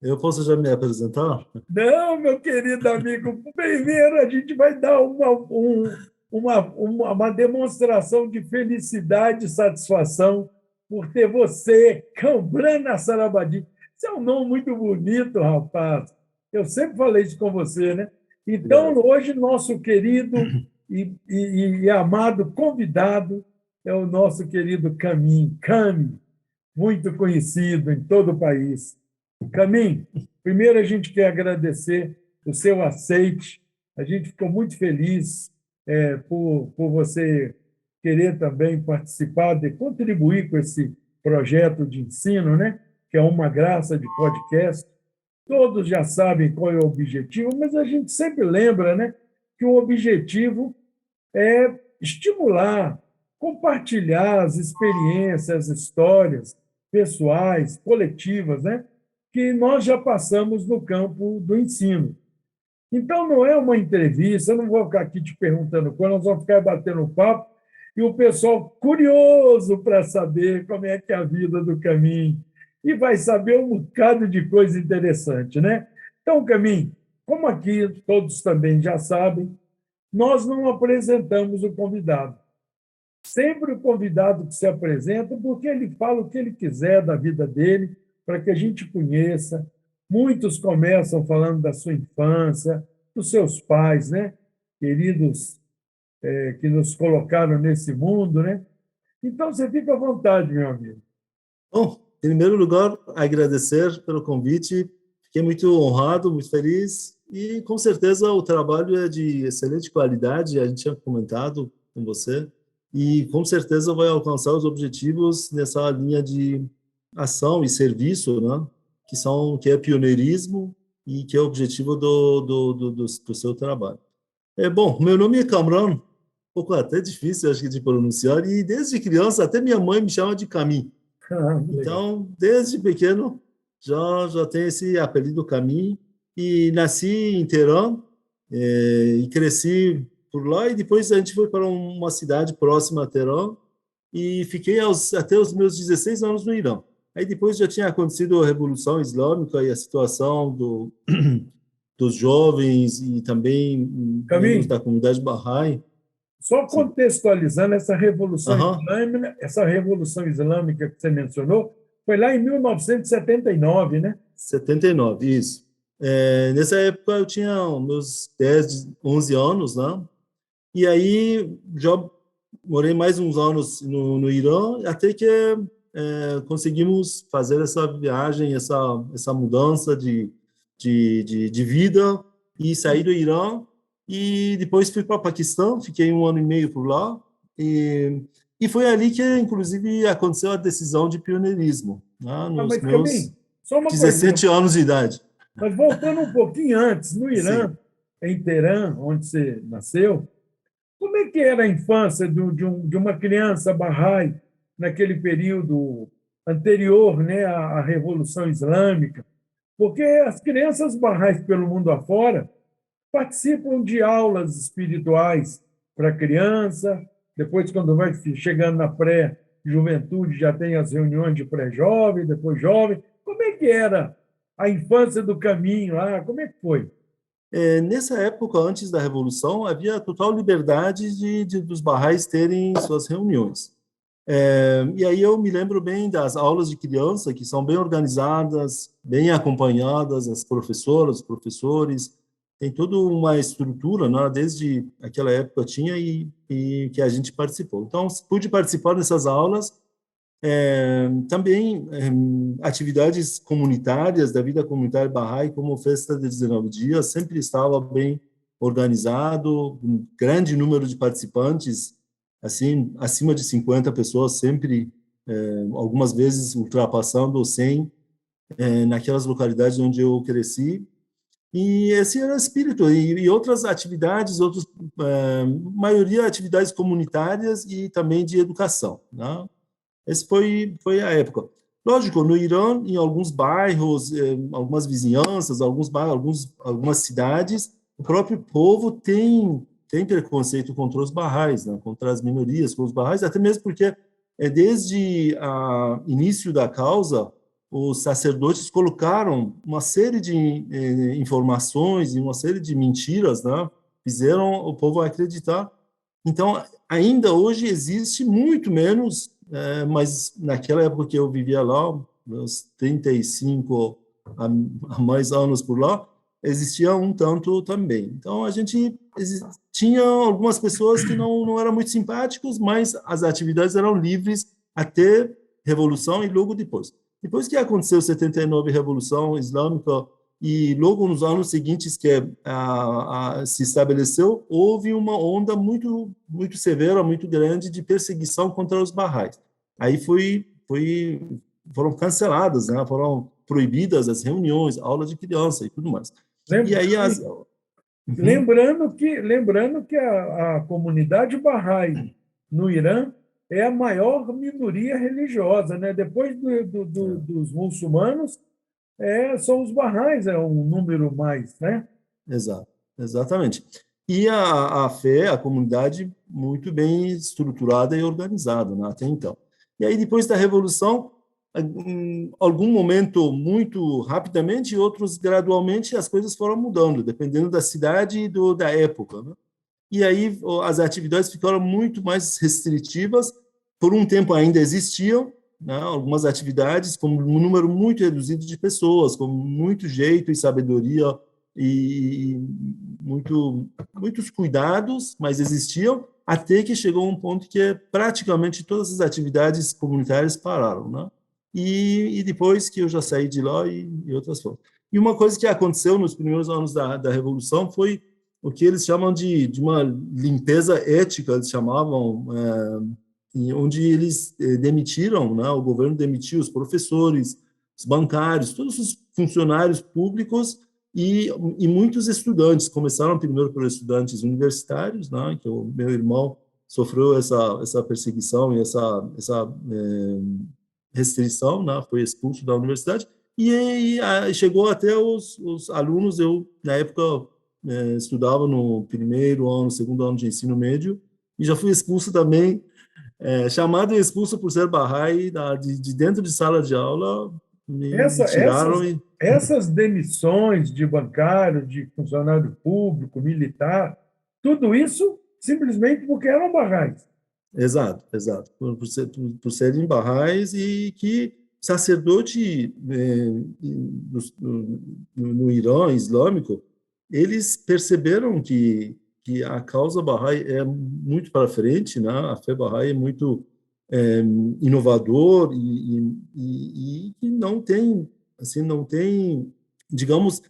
Eu posso já me apresentar? Não, meu querido amigo, primeiro a gente vai dar uma demonstração de felicidade e satisfação por ter você, Cambrana Sarabadi. Isso é um nome muito bonito, rapaz. Eu sempre falei isso com você, né? Então, Obrigado. hoje, nosso querido e amado convidado é o nosso querido Cami, muito conhecido em todo o país. Caminho, primeiro a gente quer agradecer o seu aceite. A gente ficou muito feliz por você querer também participar, de contribuir com esse projeto de ensino, né? Que é uma graça de podcast. Todos já sabem qual é o objetivo, mas a gente sempre lembra, né, que o objetivo é estimular, compartilhar as experiências, as histórias pessoais, coletivas, né, que nós já passamos no campo do ensino. Então, não é uma entrevista, eu não vou ficar aqui te perguntando quando, nós vamos ficar batendo papo e o pessoal curioso para saber como é que é a vida do Caminho e vai saber um bocado de coisa interessante, né? Então, Caminho, como aqui todos também já sabem, nós não apresentamos o convidado. Sempre o convidado que se apresenta, porque ele fala o que ele quiser da vida dele, para que a gente conheça. Muitos começam falando da sua infância, dos seus pais, né? Queridos, que nos colocaram nesse mundo, né? Então, você fica à vontade, meu amigo. Bom, em primeiro lugar, agradecer pelo convite. Fiquei muito honrado, muito feliz. E, com certeza, o trabalho é de excelente qualidade, a gente tinha comentado com você. E, com certeza, vai alcançar os objetivos nessa linha de ação e serviço, né? Que é pioneirismo e que é o objetivo do seu trabalho. Bom, meu nome é Kamran, um pouco até difícil, acho que, de pronunciar, e desde criança até minha mãe me chama de Caminho. Ah, legal. Então, desde pequeno, já tenho esse apelido Caminho, e nasci em Teherã, e cresci por lá, e depois a gente foi para uma cidade próxima a Teherã, e fiquei até os meus 16 anos no Irã. Aí depois já tinha acontecido a Revolução Islâmica e a situação dos jovens e também membros Caminho, da comunidade Bahá'í. só Sim. contextualizando Aham, essa revolução islâmica que você mencionou, foi lá em 1979, né? 79, isso. Nessa época eu tinha meus 10, 11 anos, né? E aí já morei mais uns anos no Irã, até que conseguimos fazer essa viagem, essa mudança de vida e sair do Irã. E depois fui para o Paquistão, fiquei um ano e meio por lá. E foi ali que, inclusive, aconteceu a decisão de pioneirismo, né, Ah, nos mas, meus Caminho, só uma coisinha. 17 anos de idade. Mas voltando um pouquinho antes, no Sim. Irã, em Teherã, onde você nasceu, como é que era a infância de uma criança Bahá'í naquele período anterior, né, à Revolução Islâmica? Porque as crianças Bahá'ís pelo mundo afora participam de aulas espirituais para criança, depois, quando vai chegando na pré-juventude, já tem as reuniões de pré-jovem, depois jovem. Como é que era a infância do caminho lá? Como é que foi? Nessa época, antes da Revolução, havia total liberdade dos barrais terem suas reuniões. E aí eu me lembro bem das aulas de criança, que são bem organizadas, bem acompanhadas, as professoras, os professores, tem toda uma estrutura, né, desde aquela época tinha e que a gente participou. Então, pude participar dessas aulas, também atividades comunitárias, da vida comunitária Bahá'í, como festa de 19 dias, sempre estava bem organizado, um grande número de participantes, assim, acima de 50 pessoas, sempre, algumas vezes ultrapassando 100, naquelas localidades onde eu cresci. E esse era o espírito. E outras atividades, maioria atividades comunitárias e também de educação, né? Esse foi a época. Lógico, no Irã, em alguns bairros, algumas vizinhanças, algumas cidades, o próprio povo tem preconceito contra os barrais, né? Contra as minorias, contra os barrais, até mesmo porque desde o início da causa, os sacerdotes colocaram uma série de informações e uma série de mentiras, né? Fizeram o povo acreditar. Então, ainda hoje existe muito menos, mas naquela época que eu vivia lá, uns 35 a mais anos por lá, existia um tanto também. Então, a gente tinha algumas pessoas que não eram muito simpáticos, mas as atividades eram livres até Revolução e logo depois. Depois que aconteceu 79, Revolução Islâmica, e logo nos anos seguintes que se estabeleceu, houve uma onda muito severa, muito grande de perseguição contra os Bahá'ís. Aí foram canceladas, né? Foram proibidas as reuniões, aulas de criança e tudo mais. E aí lembrando que a comunidade Bahá'í no Irã é a maior minoria religiosa, né? Depois dos muçulmanos, são os Bahá'ís, é um número mais, né? Exato, exatamente. E a fé, a comunidade, muito bem estruturada e organizada, né, até então. E aí, depois da Revolução, em algum momento, muito rapidamente, e outros gradualmente, as coisas foram mudando, dependendo da cidade e da época, né? E aí as atividades ficaram muito mais restritivas. Por um tempo ainda existiam, né, algumas atividades com um número muito reduzido de pessoas, com muito jeito e sabedoria e muitos cuidados, mas existiam, até que chegou um ponto que praticamente todas as atividades comunitárias pararam, né? E depois que eu já saí de lá e outras coisas. E uma coisa que aconteceu nos primeiros anos da Revolução foi o que eles chamam de uma limpeza ética, eles chamavam, onde eles demitiram, né, o governo demitiu os professores, os bancários, todos os funcionários públicos e muitos estudantes. Começaram primeiro pelos estudantes universitários, né, que o meu irmão sofreu essa perseguição e essa restrição, né, foi expulso da universidade, e chegou até os alunos. Eu, na época, estudava no primeiro ano, segundo ano de ensino médio, e já fui expulso também, chamado e expulso por ser Bahá'í, de dentro de sala de aula, me Essa, tiraram essas, e... essas demissões de bancário, de funcionário público, militar, tudo isso simplesmente porque eram Bahá'ís. Exato, exato. Por serem Bahá'ís e que sacerdote no Irã islâmico, eles perceberam que a causa Bahá'í é muito para frente, né? A fé Bahá'í é muito inovador e que não tem, assim, não tem, digamos,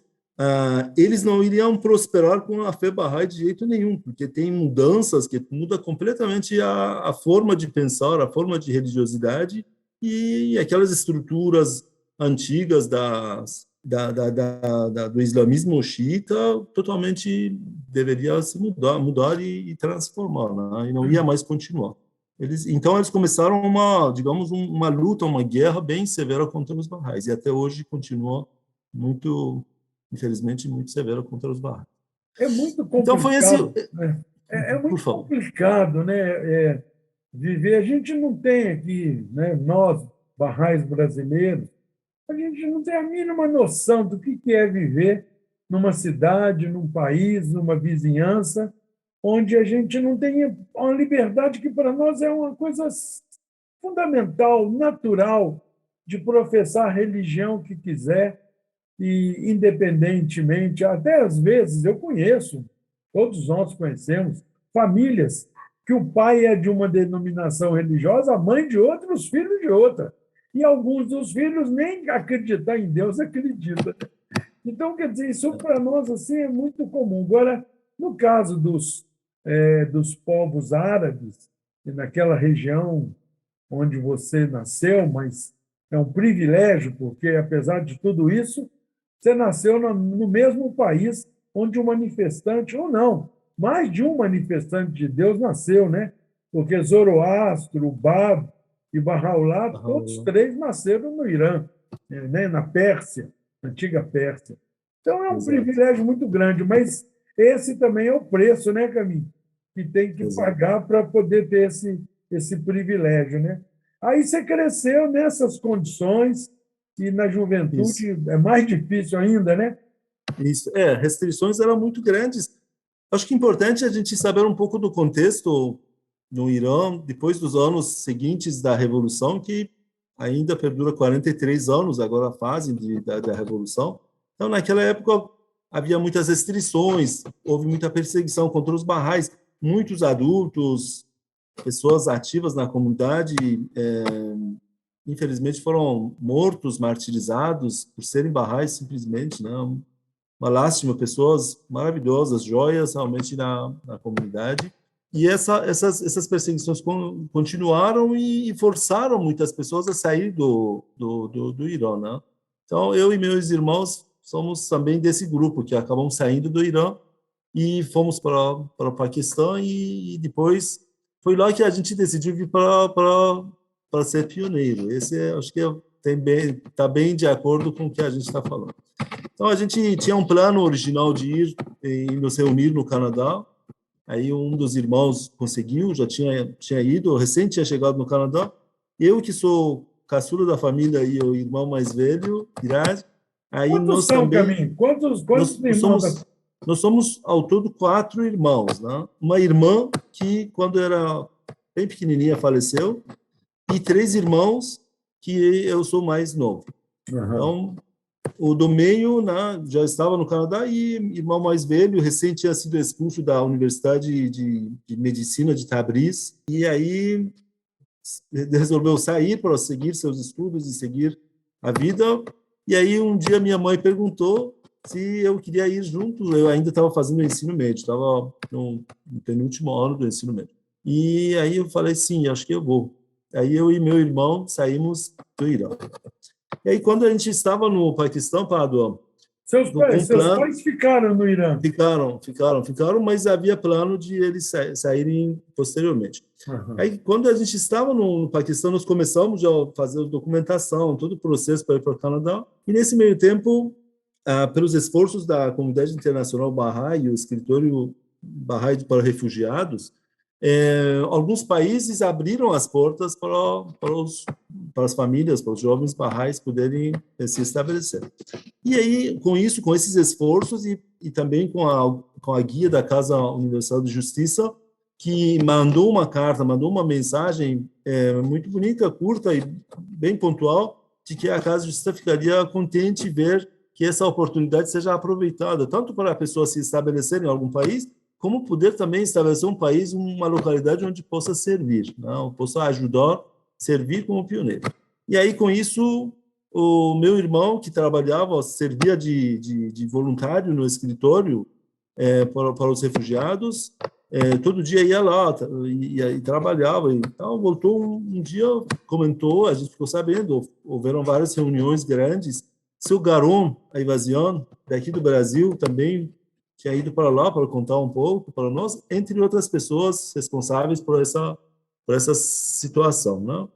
eles não iriam prosperar com a fé Bahá'í de jeito nenhum, porque tem mudanças que muda completamente a forma de pensar, a forma de religiosidade e aquelas estruturas antigas do islamismo xiita totalmente deveria se mudar e transformar, né? E não ia mais continuar. Então eles começaram digamos, uma luta, uma guerra bem severa contra os Bahá'ís e até hoje continua muito, infelizmente, muito severa contra os Bahá'ís. É muito Então foi esse, complicado, né? É por muito favor. complicado, né? Viver. A gente não tem aqui, né? Nós, Bahá'ís brasileiros, a gente não tem a mínima noção do que é viver numa cidade, num país, numa vizinhança, onde a gente não tem uma liberdade que para nós é uma coisa fundamental, natural, de professar a religião que quiser e independentemente, até às vezes eu conheço, todos nós conhecemos, famílias que o pai é de uma denominação religiosa, a mãe de outra, os filhos de outra. E alguns dos filhos nem acreditar em Deus acreditam. Então, quer dizer, isso para nós assim, é muito comum. Agora, no caso dos povos árabes, naquela região onde você nasceu, mas é um privilégio, porque, apesar de tudo isso, você nasceu no mesmo país onde um manifestante, ou não, mais de um manifestante de Deus nasceu, né? Porque Zoroastro, Bab e Bahá'u'lláh, todos três nasceram no Irã, né? Na Pérsia, na antiga Pérsia. Então, é um Exato, privilégio muito grande, mas esse também é o preço, né, Camille? Que tem que exato. pagar para poder ter esse privilégio, né? Aí você cresceu nessas condições, e na Isso. juventude é mais difícil ainda, né? Isso. Restrições eram muito grandes. Acho que é importante a gente saber um pouco do contexto no Irã, depois dos anos seguintes da Revolução, que ainda perdura 43 anos, agora a fase da Revolução. Então, naquela época, havia muitas restrições, houve muita perseguição contra os barrais. Muitos adultos, pessoas ativas na comunidade, infelizmente, foram mortos, martirizados por serem barrais, simplesmente, né? Uma lástima, pessoas maravilhosas, joias realmente na comunidade. E essas perseguições continuaram e forçaram muitas pessoas a sair do Irã, né? Então, eu e meus irmãos somos também desse grupo que acabamos saindo do Irã e fomos para o Paquistão e depois foi lá que a gente decidiu vir para ser pioneiro. Acho que está bem de acordo com o que a gente está falando. Então, a gente tinha um plano original de ir e nos reunir no Canadá. Aí, um dos irmãos conseguiu, já tinha ido, recém tinha chegado no Canadá. Eu, que sou caçula da família e o irmão mais velho, Irad, aí Quantos nós são, também, Caminho? Quantos nós irmãos? somos ao todo 4 irmãos, né? Uma irmã que, quando era bem pequenininha, faleceu, e 3 irmãos que eu sou mais novo. Uhum. Então, o do meio, né, já estava no Canadá e irmão mais velho, recém tinha sido expulso da Universidade de Medicina de Tabriz, e aí resolveu sair para seguir seus estudos e seguir a vida. E aí um dia minha mãe perguntou se eu queria ir junto. Eu ainda estava fazendo o ensino médio, estava no penúltimo ano do ensino médio. E aí eu falei, sim, acho que eu vou. Aí eu e meu irmão saímos do Irã. E aí, quando a gente estava no Paquistão, Padua, com Seus plano, pais ficaram no Irã. ficaram, mas havia plano de eles saírem posteriormente. Uhum. Aí, quando a gente estava no Paquistão, nós começamos a fazer a documentação, todo o processo para ir para o Canadá. E, nesse meio tempo, pelos esforços da comunidade internacional Bahá'í e o escritório Bahá'í para refugiados, alguns países abriram as portas para as famílias, para os jovens Bahá'ís poderem se estabelecer. E aí, com isso, com esses esforços e também com a guia da Casa Universal de Justiça, que mandou uma carta, mandou uma mensagem muito bonita, curta e bem pontual, de que a Casa de Justiça ficaria contente em ver que essa oportunidade seja aproveitada, tanto para a pessoa se estabelecer em algum país, como poder também estabelecer um país, uma localidade onde possa servir, não? Possa ajudar, servir como pioneiro. E aí, com isso, o meu irmão, que trabalhava, servia de voluntário no escritório para os refugiados, todo dia ia lá e trabalhava. Então, voltou um dia, comentou, a gente ficou sabendo, houveram várias reuniões grandes. Seu Garon Aivazian, daqui do Brasil, também tinha ido para lá para contar um pouco para nós, entre outras pessoas responsáveis por essa situação, né?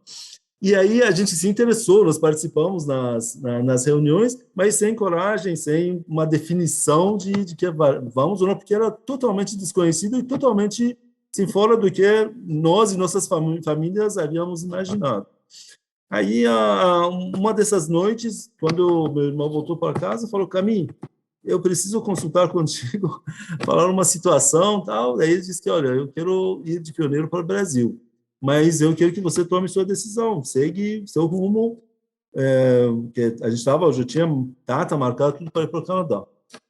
E aí a gente se interessou, nós participamos nas reuniões, mas sem coragem, sem uma definição de que vamos ou não, porque era totalmente desconhecido e totalmente assim, fora do que nós e nossas famílias havíamos imaginado. Aí, uma dessas noites, quando meu irmão voltou para casa, falou, Camille, eu preciso consultar contigo, falar uma situação, tal. Daí ele disse que, olha, eu quero ir de pioneiro para o Brasil, mas eu quero que você tome sua decisão, segue seu rumo, que a gente já tinha data marcada tudo para ir para o Canadá.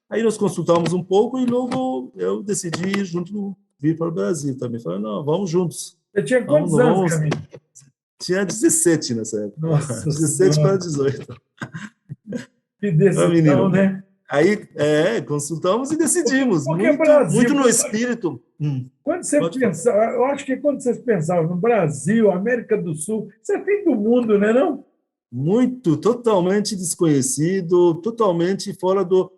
Aí nós consultamos um pouco e logo eu decidi ir junto, vir para o Brasil também. Falei, não, vamos juntos. Você tinha quantos anos, Camille? Tinha 17 nessa época. Nossa 17 Senhora. para 18. Que decisão, né? Aí, consultamos e decidimos, Porque muito Brasil, no espírito. quando você pensa, eu acho que quando vocês pensavam no Brasil, América do Sul, isso é fim do mundo, né, não? Muito, totalmente desconhecido, totalmente fora dos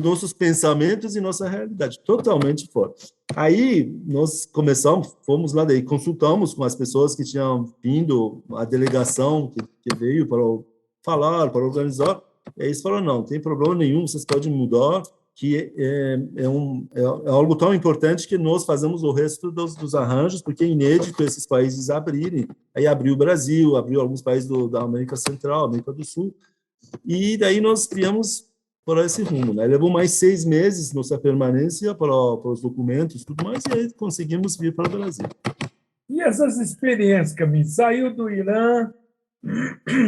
nossos pensamentos e nossa realidade, totalmente fora. Aí nós fomos lá, daí consultamos com as pessoas que tinham vindo, a delegação que veio para falar, para organizar, e aí eles falaram, não tem problema nenhum, vocês podem mudar, que é algo tão importante que nós fazemos o resto dos arranjos, porque é inédito esses países abrirem. Aí abriu o Brasil, abriu alguns países da América Central, América do Sul, E daí nós criamos por esse rumo, né? Levou mais 6 meses nossa permanência para os documentos, tudo mais, e aí conseguimos vir para o Brasil. E essas experiências, Camille? Saiu do Irã,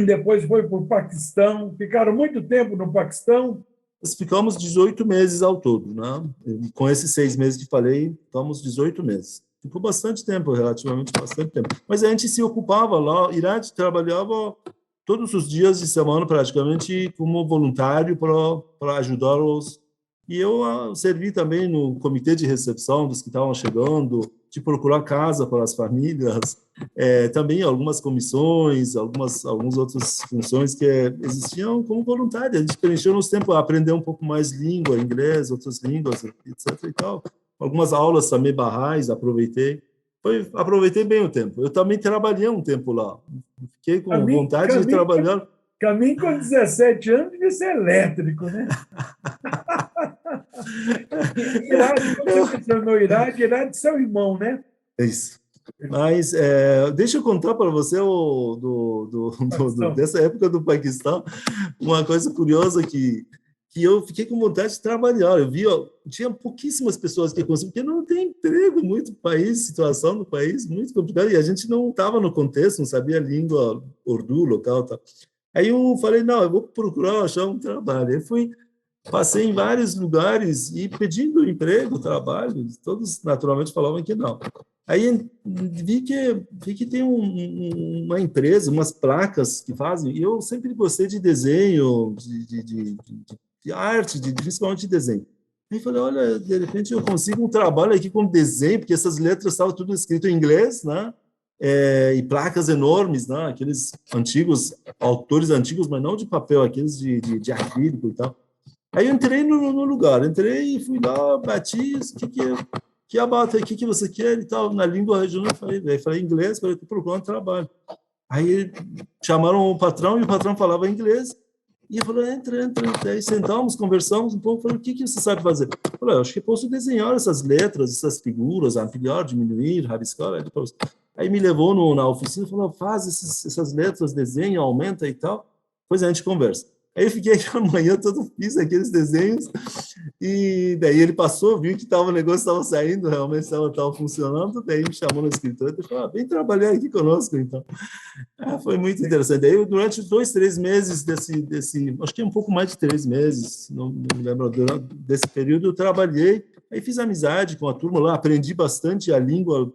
depois foi para o Paquistão, ficaram muito tempo no Paquistão? Nós ficamos 18 meses ao todo, né? E com esses 6 meses que falei, ficamos 18 meses. Ficou bastante tempo, relativamente bastante tempo. Mas a gente se ocupava lá, Irã trabalhava todos os dias de semana, praticamente, como voluntário para ajudar os... E eu servi também no comitê de recepção dos que estavam chegando, de procurar casa para as famílias, também algumas comissões, algumas outras funções que existiam como voluntário. A gente preencheu nos tempos a aprender um pouco mais língua, inglês, outras línguas, etc. e tal. Algumas aulas também barrais, aproveitei bem o tempo. Eu também trabalhei um tempo lá. Fiquei com vontade de trabalhar. Camille, com 17 anos, devia ser elétrico, né? Irade, quando você mencionou Irade de seu irmão, né? É isso. Mas deixa eu contar para você dessa época do Paquistão, uma coisa curiosa que eu fiquei com vontade de trabalhar. Eu vi, tinha pouquíssimas pessoas que conseguiam, porque não tem emprego, muito país, situação do país muito complicada, e a gente não estava no contexto, não sabia a língua urdu local, tá? Aí eu falei, não, eu vou procurar achar um trabalho. Aí passei em vários lugares e pedindo emprego, trabalho, todos naturalmente falavam que não. Aí vi que tem uma empresa, umas placas que fazem, e eu sempre gostei de desenho, de arte, principalmente de desenho. Aí falei, olha, de repente eu consigo um trabalho aqui com desenho, porque essas letras estavam tudo escrito em inglês, né? E placas enormes, né? Aqueles antigos, autores antigos, mas não de papel, aqueles de acrílico e tal. Aí eu entrei no lugar, entrei e fui lá, bati, que abata, o que você quer e tal, na língua regional, falei inglês, falei, estou procurando trabalho. Aí chamaram o patrão e o patrão falava inglês, e eu falei, entra. Aí sentamos, conversamos um pouco, falei, o que você sabe fazer? Eu falei, acho que posso desenhar essas letras, essas figuras, ampliar, diminuir, rabiscar. Aí me levou na oficina e falou, faz essas letras, desenha, aumenta e tal, depois a gente conversa. Aí eu fiquei aquela manhã todo, fiz aqueles desenhos, e daí ele passou, viu que o negócio estava saindo, realmente estava funcionando, daí me chamou no escritório e falou, vem trabalhar aqui conosco, então. Foi muito interessante. Daí, durante 2, 3 meses acho que um pouco mais de 3 meses, não me lembro, desse período, eu trabalhei, aí fiz amizade com a turma lá, aprendi bastante a língua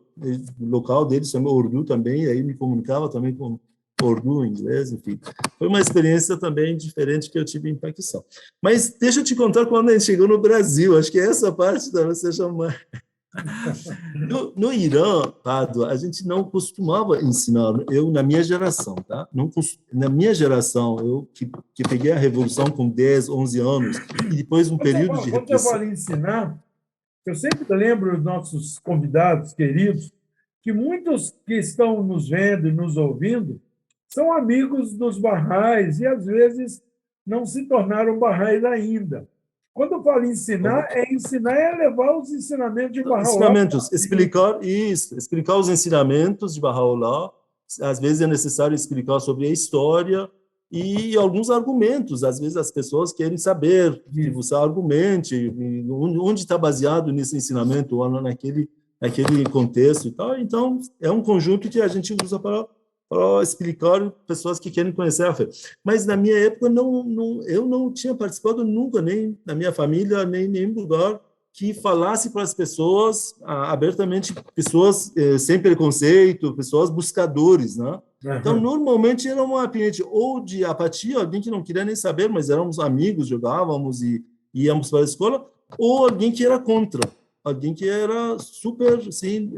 local deles, chamou Urdu também, aí me comunicava também com Urdu, inglês, enfim. Foi uma experiência também diferente que eu tive em Paquistão. Mas deixa eu te contar quando a gente chegou no Brasil, acho que essa parte talvez seja mais... No Irã, Pádua, a gente não costumava ensinar, eu na minha geração, tá? Na minha geração, eu que peguei a revolução com 10, 11 anos, e depois um período de repressão. Quando você fala em ensinar, eu sempre lembro os nossos convidados queridos que muitos que estão nos vendo e nos ouvindo são amigos dos barrais e, às vezes, não se tornaram barrais ainda. Quando eu falo ensinar é levar os ensinamentos de Bahá'u'lláh. Ensinamentos, explicar os ensinamentos de Bahá'u'lláh. Às vezes é necessário explicar sobre a história e alguns argumentos. Às vezes as pessoas querem saber que você argumente, onde está baseado nesse ensinamento, ou naquele contexto e tal. Então, é um conjunto que a gente usa para explicar pessoas que querem conhecer a fé. Mas, na minha época, eu não tinha participado nunca, nem na minha família, nem em nenhum lugar, que falasse para as pessoas abertamente, pessoas sem preconceito, pessoas buscadores, né? Então, normalmente, era um ambiente ou de apatia, alguém que não queria nem saber, mas éramos amigos, jogávamos e íamos para a escola, ou alguém que era contra, alguém que era super assim,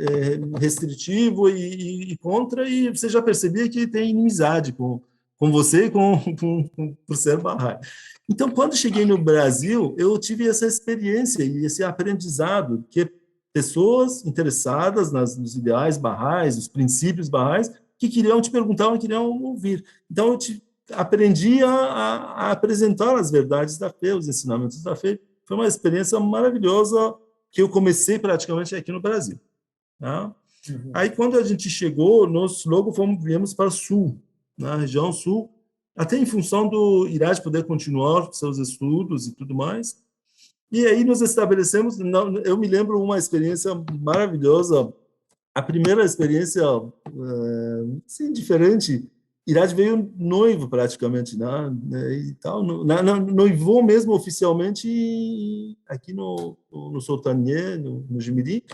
restritivo e contra, e você já percebia que tem inimizade com você e por ser Bahá'í. Então, quando cheguei no Brasil, eu tive essa experiência e esse aprendizado, que pessoas interessadas nos ideais Bahá'ís, os princípios Bahá'ís, que queriam te perguntar e queriam ouvir. Então, eu aprendi a apresentar as verdades da fé, os ensinamentos da fé. Foi uma experiência maravilhosa que eu comecei praticamente aqui no Brasil. Tá? Aí, quando a gente chegou, nós logo viemos para o sul, na região sul, até em função do Irad poder continuar seus estudos e tudo mais. E aí nos estabelecemos, eu me lembro uma experiência maravilhosa, a primeira experiência, sim, diferente. Irad veio noivo praticamente, né, e tal, noivou mesmo oficialmente aqui no Sultanié, no Jimiri.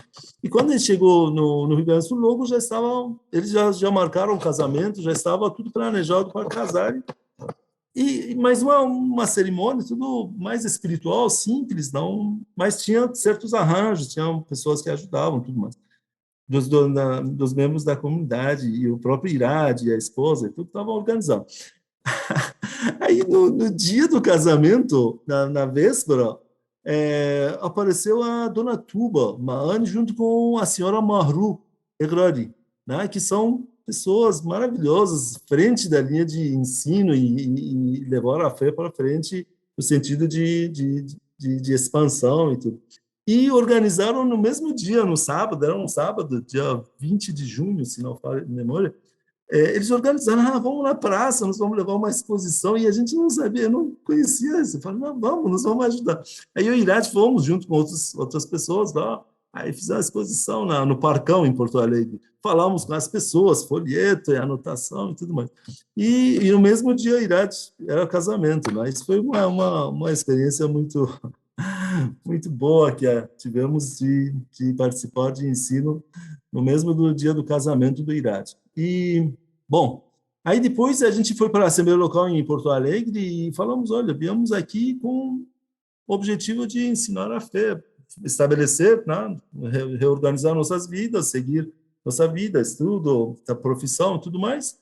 E quando ele chegou no Rio Grande do Sul, logo já estavam, eles já marcaram o casamento, já estava tudo planejado para casar. Mas uma cerimônia tudo mais espiritual, simples, não, mas tinha certos arranjos, tinham pessoas que ajudavam, tudo mais dos membros da comunidade, e o próprio Irad, e a esposa, e tudo estava organizado. Aí, no dia do casamento, na véspera, apareceu a dona Tuba Maane junto com a senhora Mahru Egradi, né, que são pessoas maravilhosas, frente da linha de ensino e levaram a fé para frente no sentido de expansão e tudo. E organizaram no mesmo dia, no sábado, era um sábado, dia 20 de junho, se não falha a memória, eles organizaram, vamos na praça, nós vamos levar uma exposição, e a gente não sabia, eu não conhecia isso. Eu falei, não, vamos, nós vamos ajudar. Aí eu e o Irad fomos, junto com outras pessoas lá, aí fizemos a exposição no Parcão, em Porto Alegre. Falamos com as pessoas, folheto, anotação e tudo mais. E no mesmo dia, o Irad era casamento, né? Isso foi uma experiência muito boa que tivemos de participar de ensino no mesmo dia do casamento do Irad. E, bom, aí depois a gente foi para a Assembleia Local em Porto Alegre e falamos, olha, viemos aqui com o objetivo de ensinar a fé, estabelecer, né, reorganizar nossas vidas, seguir nossa vida, estudo, a profissão, tudo mais,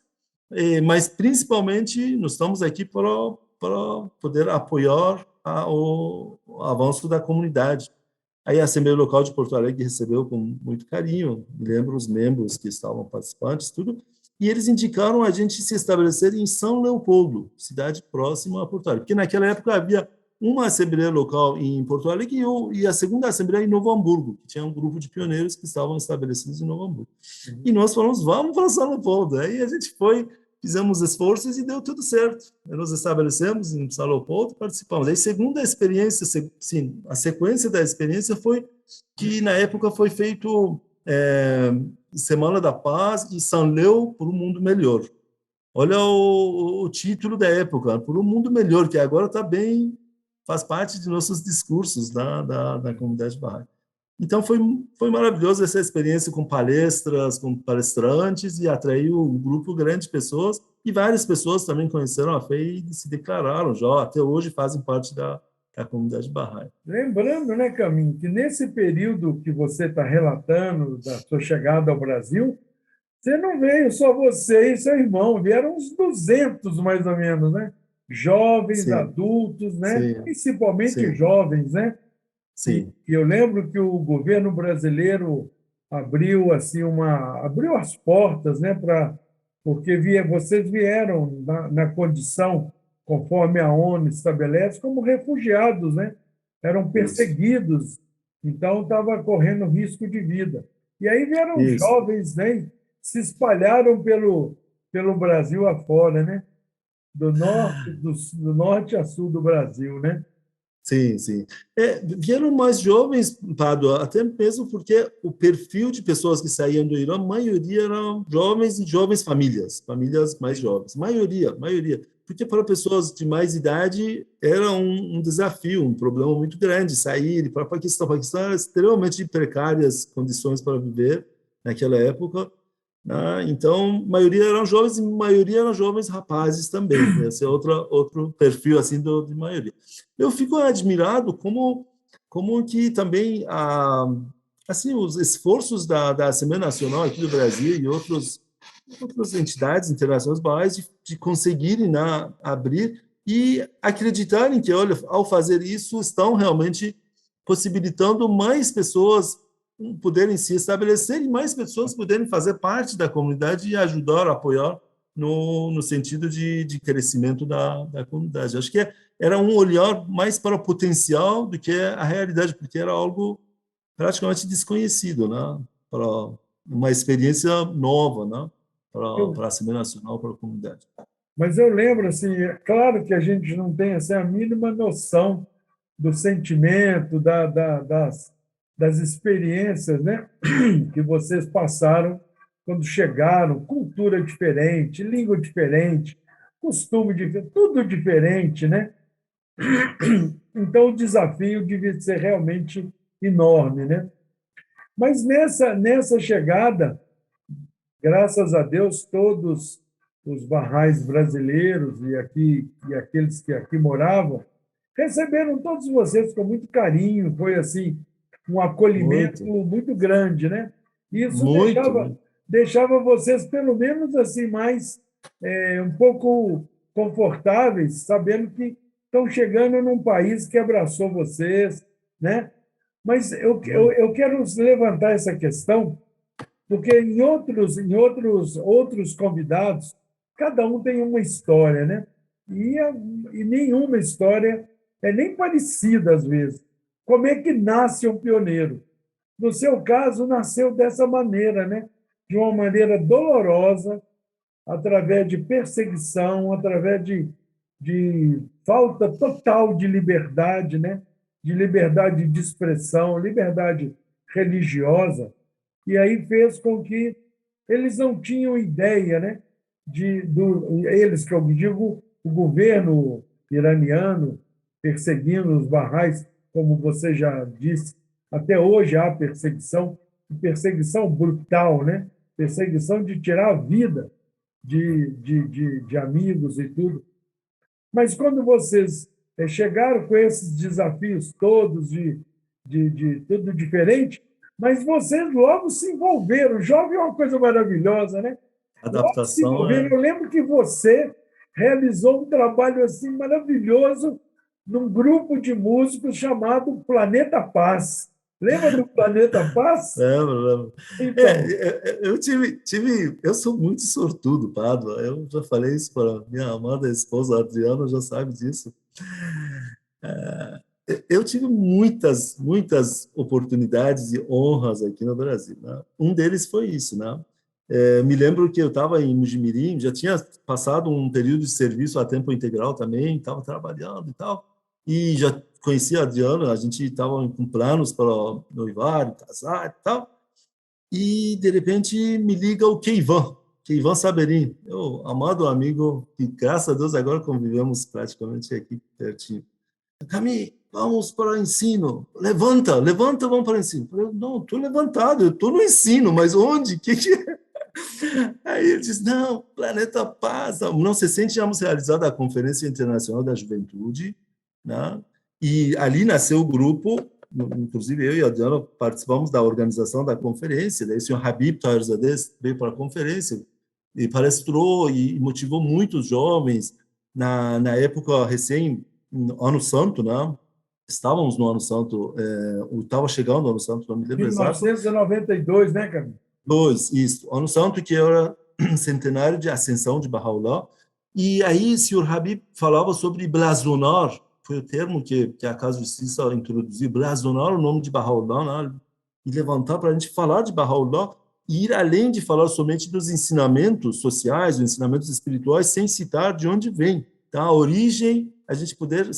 mas principalmente nós estamos aqui para poder apoiar o avanço da comunidade. Aí a Assembleia Local de Porto Alegre recebeu com muito carinho, me lembro os membros que estavam participantes, tudo, e eles indicaram a gente se estabelecer em São Leopoldo, cidade próxima a Porto Alegre, porque naquela época havia uma Assembleia Local em Porto Alegre e a segunda Assembleia em Novo Hamburgo, que tinha um grupo de pioneiros que estavam estabelecidos em Novo Hamburgo. E nós falamos, vamos para São Leopoldo. Aí a gente foi, fizemos esforços e deu tudo certo. Aí nós estabelecemos em São Leopoldo, participamos. Aí, segunda experiência, sim, a sequência da experiência foi que, na época, foi feito Semana da Paz e São Leo por um Mundo Melhor. Olha o título da época, por um mundo melhor, que agora está bem, faz parte de nossos discursos da comunidade Bahá'í. Então, foi maravilhoso essa experiência com palestras, com palestrantes, e atraiu um grupo grande de pessoas, e várias pessoas também conheceram a fé e se declararam já, até hoje fazem parte da comunidade Bahá'í. Lembrando, né, Caminho, que nesse período que você está relatando da sua chegada ao Brasil, você não veio só você e seu irmão, vieram uns 200 mais ou menos, né? Jovens, Sim, adultos, né? sim, Principalmente sim, jovens, né? sim. E eu lembro que o governo brasileiro abriu assim abriu as portas, né, porque vocês vieram na condição conforme a ONU estabelece como refugiados, né? Eram perseguidos, então estava correndo risco de vida. E aí vieram Isso. jovens, né? Se espalharam pelo Brasil afora, né? Do norte a sul do Brasil, né? Sim, sim. Vieram mais jovens, Pádua, até mesmo porque o perfil de pessoas que saíam do Irã, a maioria eram jovens e jovens famílias mais jovens. Maioria. Porque para pessoas de mais idade era um desafio, um problema muito grande sair para o Paquistão. O Paquistão era extremamente precárias condições para viver naquela época. Então, maioria eram jovens e maioria eram jovens rapazes também. Esse é outro perfil assim de maioria. Eu fico admirado como que também assim os esforços da Assembleia Nacional aqui do Brasil e outras entidades internacionais de conseguirem abrir e acreditarem que, olha, ao fazer isso, estão realmente possibilitando mais pessoas poderem se estabelecer e mais pessoas poderem fazer parte da comunidade e ajudar, apoiar no sentido de crescimento da comunidade. Acho que era um olhar mais para o potencial do que a realidade, porque era algo praticamente desconhecido, né? Para uma experiência nova, né? Para a Assembleia Nacional, para a comunidade. Mas eu lembro, assim, é claro que a gente não tem assim, a mínima noção do sentimento, das experiências, né, que vocês passaram quando chegaram, cultura diferente, língua diferente, costume diferente, tudo diferente, né? Então, o desafio devia ser realmente enorme, né? Mas nessa chegada, graças a Deus, todos os barrais brasileiros e aqueles que aqui moravam receberam todos vocês com muito carinho. Foi assim um acolhimento Muito, muito grande, né? Isso muito, muito. deixava vocês pelo menos assim mais um pouco confortáveis, sabendo que estão chegando num país que abraçou vocês, né? Mas eu quero levantar essa questão porque outros convidados, cada um tem uma história, né? E nenhuma história é nem parecida, às vezes. Como é que nasce um pioneiro? No seu caso, nasceu dessa maneira, né? De uma maneira dolorosa, através de perseguição, através de falta total de liberdade, né? De liberdade de expressão, liberdade religiosa, e aí fez com que eles não tinham ideia, né, eles, que eu digo, o governo iraniano perseguindo os barrais, como você já disse, até hoje há perseguição, perseguição brutal, né? Perseguição de tirar a vida de amigos e tudo. Mas quando vocês chegaram com esses desafios todos de tudo diferente, mas vocês logo se envolveram. Jovem é uma coisa maravilhosa, né? Logo se Adaptação envolveram. é. Eu lembro que você realizou um trabalho assim maravilhoso num grupo de músicos chamado Planeta Paz. Lembra do Planeta Paz? Lembro, lembro. Então, Eu sou muito sortudo, Pádua. Eu já falei isso para minha amada esposa Adriana, já sabe disso. Eu tive muitas oportunidades e honras aqui no Brasil, né? Um deles foi isso, né? Me lembro que eu estava em Mujimirim, já tinha passado um período de serviço a tempo integral também, estava trabalhando e tal, e já conhecia a Adriana, a gente estava com planos para noivar, casar e tal, e de repente me liga o Keivan Saberim, meu amado amigo, que graças a Deus agora convivemos praticamente aqui pertinho. Cami, vamos para o ensino. Levanta, levanta, vamos para o ensino. Eu falei, não, estou levantado, eu estou no ensino, mas onde? Que é? Aí ele disse, não, Planeta Paz. Não se sente, tínhamos realizado a Conferência Internacional da Juventude, né? E ali nasceu o grupo, inclusive eu e a Diana participamos da organização da conferência, daí o senhor Habib Taherzadeh veio para a conferência e palestrou e motivou muitos jovens. Na época recém, no Ano Santo, né? Estávamos no Ano Santo, estava chegando o Ano Santo, não me lembro exato. 1992, né, Camilo? Dois, isso. Ano Santo, que era centenário de ascensão de Bahá'u'lláh. E aí, o senhor Habib falava sobre blasonar, foi o termo que a Casa de Justiça introduziu, blasonar o nome de Bahá'u'lláh, né? E levantar para a gente falar de Bahá'u'lláh e ir além de falar somente dos ensinamentos sociais, dos ensinamentos espirituais, sem citar de onde vem. Tá? A origem, a gente poder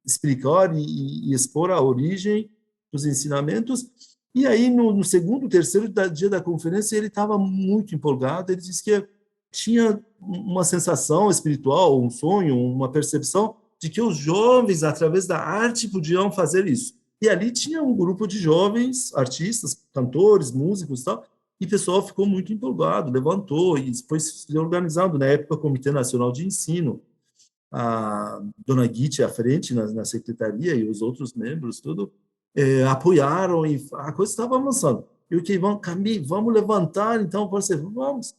explicar e expor a origem dos ensinamentos. E aí, no segundo, terceiro dia da conferência, ele estava muito empolgado. Ele disse que tinha uma sensação espiritual, um sonho, uma percepção de que os jovens, através da arte, podiam fazer isso. E ali tinha um grupo de jovens artistas, cantores, músicos e tal, e o pessoal ficou muito empolgado, levantou e foi se organizando. Na época, o Comitê Nacional de Ensino, a dona Guite à frente na secretaria e os outros membros, tudo, apoiaram e a coisa estava avançando. E o Keivan, Camille, vamos levantar, então, parceiro, vamos.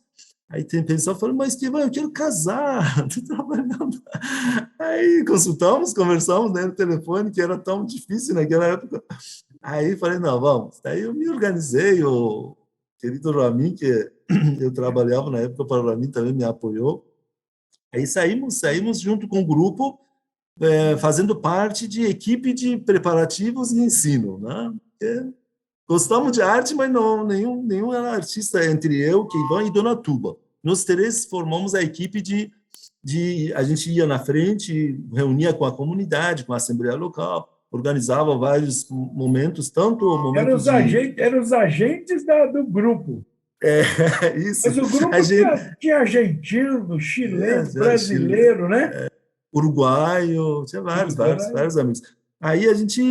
Aí tem pessoal falando, mas Keivan, eu quero casar, estou trabalhando. Aí consultamos, conversamos, né, no telefone, que era tão difícil naquela época. Aí falei, não, vamos. Aí eu me organizei, o querido Ramin, que eu trabalhava na época para o Ramin, também me apoiou. Aí saímos junto com o grupo, fazendo parte de equipe de preparativos e ensino, né? Gostamos de arte, mas não, nenhum era artista entre eu, Keivan e Dona Tuba. nós três formamos a equipe a gente ia na frente, reunia com a comunidade, com a assembleia local, organizava vários momentos, tanto o Eram momento os agentes, eram os agentes do grupo. isso, Mas o grupo a gente, tinha argentino, chileno, Chile, brasileiro, né? uruguaio, tinha Uruguai. vários amigos. Aí a gente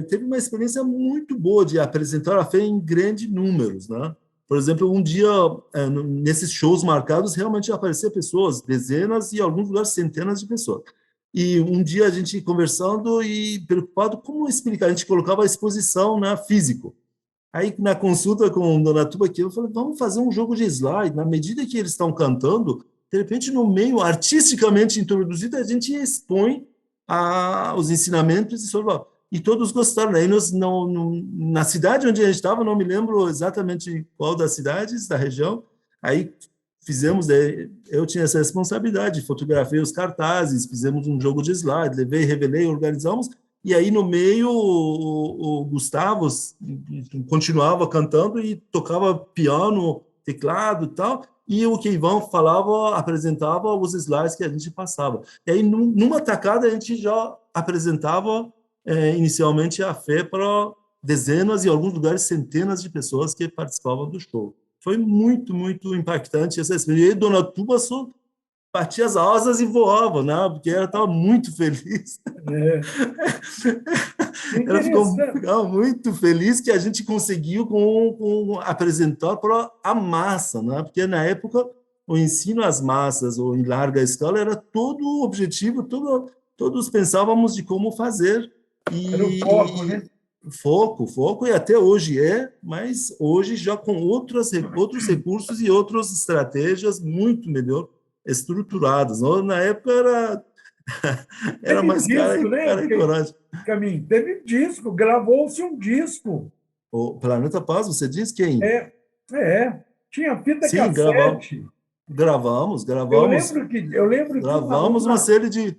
teve uma experiência muito boa de apresentar a fé em grandes números, né? Por exemplo, um dia, nesses shows marcados, realmente apareciam pessoas, dezenas e, em alguns lugares, centenas de pessoas. E um dia a gente conversando e preocupado como explicar, a gente colocava a exposição na físico. Aí, na consulta com o Dona Tuba, aqui, eu falei, vamos fazer um jogo de slide. Na medida que eles estão cantando, de repente, no meio, artisticamente introduzido, a gente expõe os ensinamentos e todos gostaram. Aí, na cidade onde a gente estava, não me lembro exatamente qual das cidades, da região, aí fizemos, eu tinha essa responsabilidade, fotografei os cartazes, fizemos um jogo de slide, levei, revelei, organizamos, e aí, no meio, o Gustavo continuava cantando e tocava piano, teclado e tal, e o Keivão falava, apresentava os slides que a gente passava. E aí, numa tacada, a gente já apresentava inicialmente a fé para dezenas e, em alguns lugares, centenas de pessoas que participavam do show. Foi muito, muito impactante essa experiência. E aí, Dona Tuba só batia as asas e voava, né? Porque ela estava muito feliz. É. Ela ficou muito feliz que a gente conseguiu apresentar para a massa, né? Porque na época o ensino às massas ou em larga escala era todo o objetivo, todos pensávamos de como fazer. Era o foco, né? Foco, e até hoje mas hoje já com outros recursos e outras estratégias muito melhor estruturadas. Na época era mais cara e coragem. Caminho, teve disco, gravou-se um disco. O Planeta Paz, você diz quem? Tinha fita Sim, cassete. Gravamos. Eu lembro que Gravamos uma série de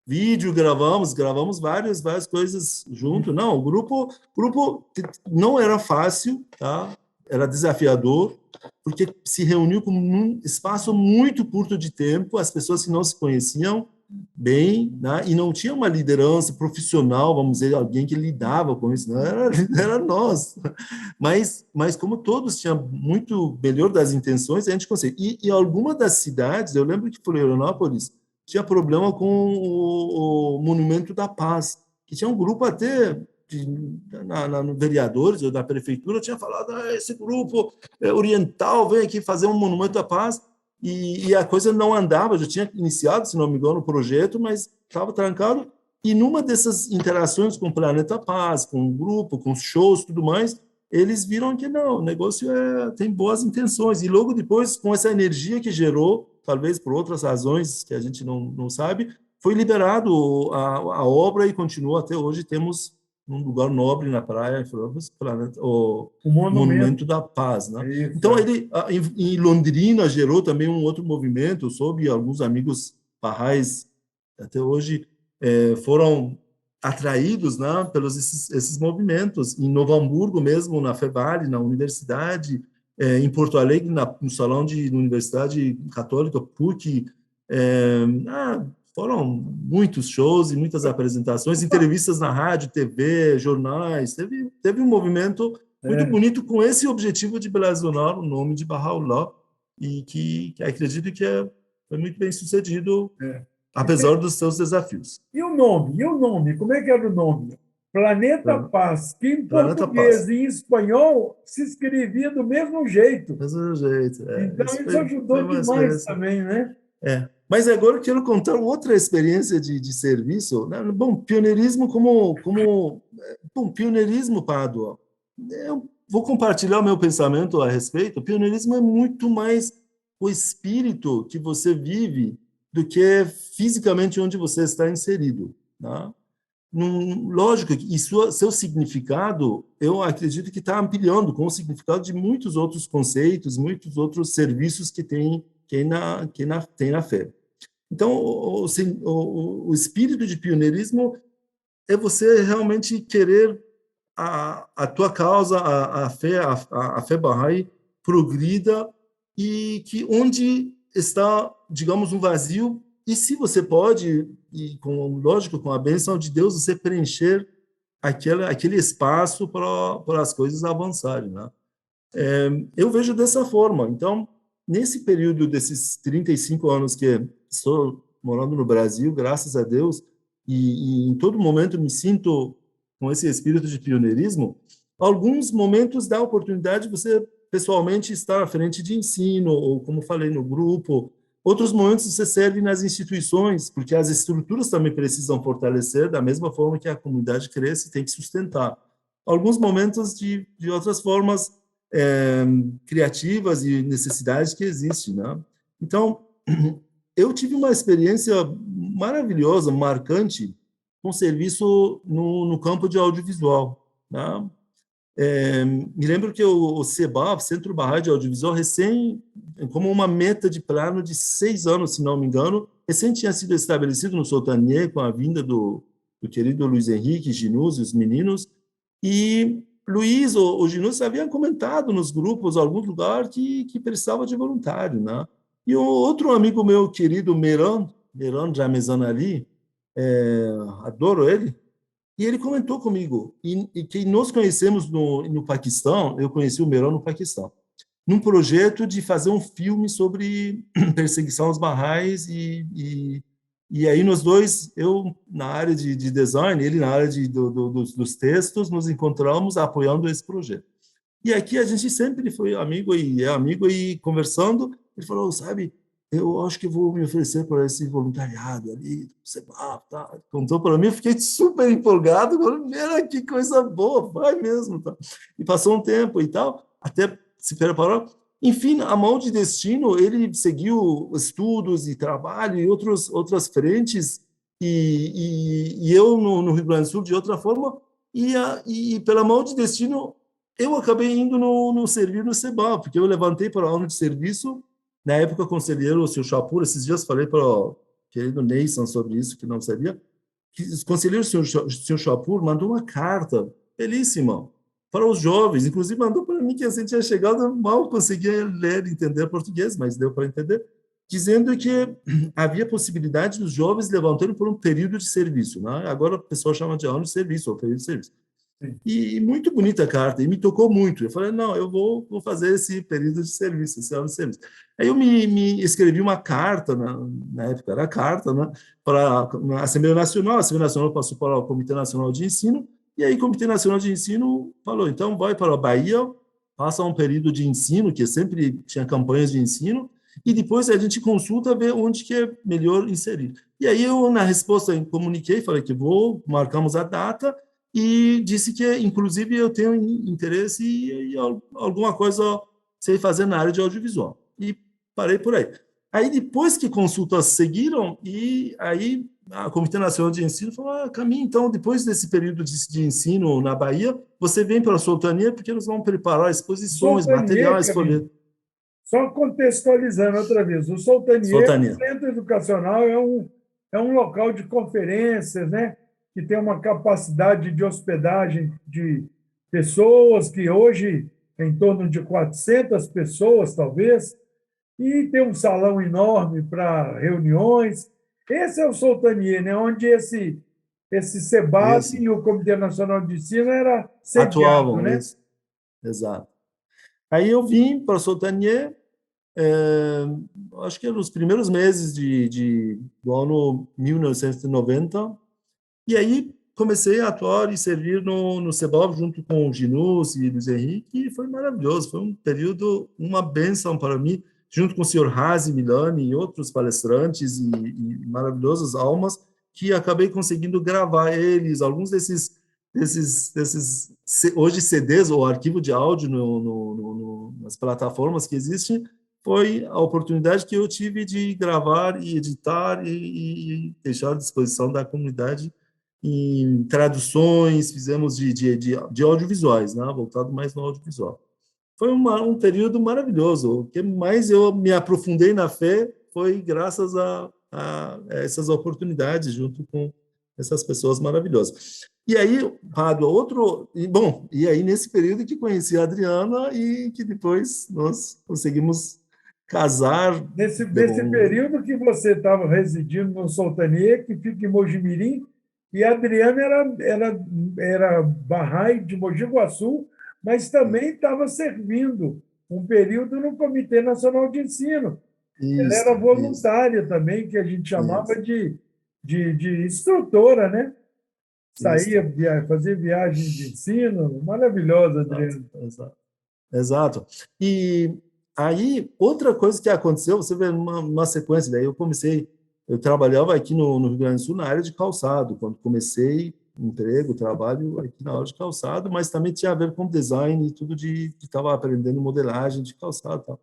vídeo, gravamos várias coisas junto. Não, o grupo não era fácil, tá? Era desafiador, porque se reuniu com um espaço muito curto de tempo, as pessoas que não se conheciam bem, né? E não tinha uma liderança profissional, vamos dizer, alguém que lidava com isso, não era nós. Mas como todos tinham muito melhor das intenções, a gente conseguiu. E em das cidades, eu lembro que Florianópolis tinha problema com o Monumento da Paz, que tinha um grupo até no vereadores ou da prefeitura tinha falado, esse grupo oriental vem aqui fazer um Monumento da Paz, e a coisa não andava, já tinha iniciado, se não me engano, o projeto, mas estava trancado. E numa dessas interações com o Planeta Paz, com o grupo, com os shows, tudo mais, eles viram que não, o negócio tem boas intenções. E logo depois, com essa energia que gerou, talvez por outras razões que a gente não sabe, foi liberado a obra e continua até hoje. Temos um lugar nobre na praia, o Monumento da Paz, né? Isso, então, ele em Londrina gerou também um outro movimento, soube alguns amigos barrais até hoje foram atraídos, né, pelos esses movimentos. Em Novo Hamburgo mesmo, na Fevale, na universidade, em Porto Alegre, no salão da Universidade Católica, PUC, foram muitos shows e muitas apresentações, entrevistas na rádio, TV, jornais. Teve um movimento muito bonito com esse objetivo de blasоnar o nome de Bahá'u'lláh e que acredito que foi muito bem sucedido, apesar dos seus desafios. E o nome? Como é que era o nome? Planeta Paz, que em português e em espanhol se escrevia do mesmo jeito. Então, isso ajudou demais também, né? Mas agora eu quero contar outra experiência de serviço. Né? Bom, pioneirismo pioneirismo, Pádua. Eu vou compartilhar o meu pensamento a respeito. O pioneirismo é muito mais o espírito que você vive do que fisicamente onde você está inserido. Né? Lógico que seu significado, eu acredito que está ampliando com o significado de muitos outros conceitos, muitos outros serviços que tem na fé. Então, o espírito de pioneirismo é você realmente querer a tua causa, a fé Bahá'í progrida e que onde está, digamos, um vazio, e se você pode, e lógico, com a bênção de Deus, você preencher aquele espaço para as coisas avançarem, né? Eu vejo dessa forma. Então, nesse período desses 35 anos que estou morando no Brasil, graças a Deus, e em todo momento me sinto com esse espírito de pioneirismo, alguns momentos dá a oportunidade de você pessoalmente estar à frente de ensino, ou como falei, no grupo. Outros momentos você serve nas instituições, porque as estruturas também precisam fortalecer, da mesma forma que a comunidade cresce, tem que sustentar. Alguns momentos de outras formas criativas e necessidades que existem, né? Então, eu tive uma experiência maravilhosa, marcante, com serviço no campo de audiovisual, né? Me lembro que o CEBA, Centro Barra de Audiovisual, recém, como uma meta de plano de 6 anos, se não me engano, recém tinha sido estabelecido no Soltanier, com a vinda do querido Luiz Henrique, Ginus e os meninos, e Luiz ou Ginus haviam comentado nos grupos, algum lugar, que precisava de voluntário, né? E o outro amigo meu, querido Meran Jamezanali, adoro ele, e ele comentou comigo, e que nós conhecemos no Paquistão, eu conheci o Meron no Paquistão, num projeto de fazer um filme sobre perseguição aos Baha'is, e aí nós dois, eu na área de design, ele na área dos textos, nos encontramos apoiando esse projeto. E aqui a gente sempre foi amigo e é amigo, e conversando, ele falou, sabe, eu acho que vou me oferecer para esse voluntariado ali, você tá. Contou para mim, eu fiquei super empolgado, falei, que coisa boa, vai mesmo, tá. E passou um tempo e tal, até se preparou. Enfim, a mão de destino, ele seguiu estudos e trabalho e outras frentes, e eu no Rio Grande do Sul de outra forma, e pela mão de destino eu acabei indo no servir no CEBA, porque eu levantei para o ano de serviço, na época, o conselheiro, o seu Chapur, esses dias falei para o querido Neysan sobre isso, que não sabia, que o conselheiro, o seu Chapur, mandou uma carta belíssima para os jovens, inclusive mandou para mim que assim tinha chegado, mal conseguia ler e entender português, mas deu para entender, dizendo que havia possibilidade dos jovens levantarem por um período de serviço, né? Agora o pessoal chama de ano de serviço, ou período de serviço. E muito bonita a carta, e me tocou muito. Eu falei, não, eu vou fazer esse período de serviço, esse ano de serviço. Aí eu me escrevi uma carta, na época era carta, né, para a Assembleia Nacional. A Assembleia Nacional passou para o Comitê Nacional de Ensino, e aí o Comitê Nacional de Ensino falou, então vai para a Bahia, passa um período de ensino, que sempre tinha campanhas de ensino, e depois a gente consulta, ver onde que é melhor inserir. E aí eu, na resposta, comuniquei, falei que marcamos a data, e disse que, inclusive, eu tenho interesse em alguma coisa sei fazer na área de audiovisual. E parei por aí. Aí, depois que consultas seguiram, e aí a Comitê Nacional de Ensino falou, Caminho, então, depois desse período de ensino na Bahia, você vem para a Soltania, porque nós vamos preparar exposições, materiais, folhetos. Só contextualizando outra vez, o Soltanier, o centro educacional, é um local de conferências, né? Que tem uma capacidade de hospedagem de pessoas, que hoje é em torno de 400 pessoas, talvez, e tem um salão enorme para reuniões. Esse é o Soltanier, né? Onde esse SEBAP e o Comitê Nacional de Ensino era sediado, atuavam, né? Isso. Exato. Aí eu vim para o Soltanier, acho que nos primeiros meses do ano 1990, e aí comecei a atuar e servir no CEBOB junto com o Ginus e Luiz Henrique, e foi maravilhoso, foi um período, uma bênção para mim, junto com o senhor Razi Milani e outros palestrantes e maravilhosas almas, que acabei conseguindo gravar eles, alguns desses hoje CDs ou arquivo de áudio nas plataformas que existem, foi a oportunidade que eu tive de gravar e editar e deixar à disposição da comunidade em traduções, fizemos de audiovisuais, né? Voltado mais no audiovisual. Foi um período maravilhoso. O que mais eu me aprofundei na fé foi graças a essas oportunidades, junto com essas pessoas maravilhosas. E aí, Pádua, e aí nesse período que conheci a Adriana e que depois nós conseguimos casar. Nesse período que você estava residindo no Sultania, que fica em Mojimirim, e a Adriana era Bahá'í de Mogi Guaçu, mas também estava servindo um período no Comitê Nacional de Ensino. Ela era Isso, isso, voluntária também, que a gente chamava isso, de instrutora, né? isso. Saía, fazia viagem de ensino, maravilhosa, Exato, Adriana. exato. Exato. E aí, outra coisa que aconteceu, você vê uma sequência, daí eu trabalhava aqui no Rio Grande do Sul na área de calçado, quando comecei emprego, trabalho aqui na área de calçado, mas também tinha a ver com design e tudo de estava aprendendo modelagem de calçado e tal.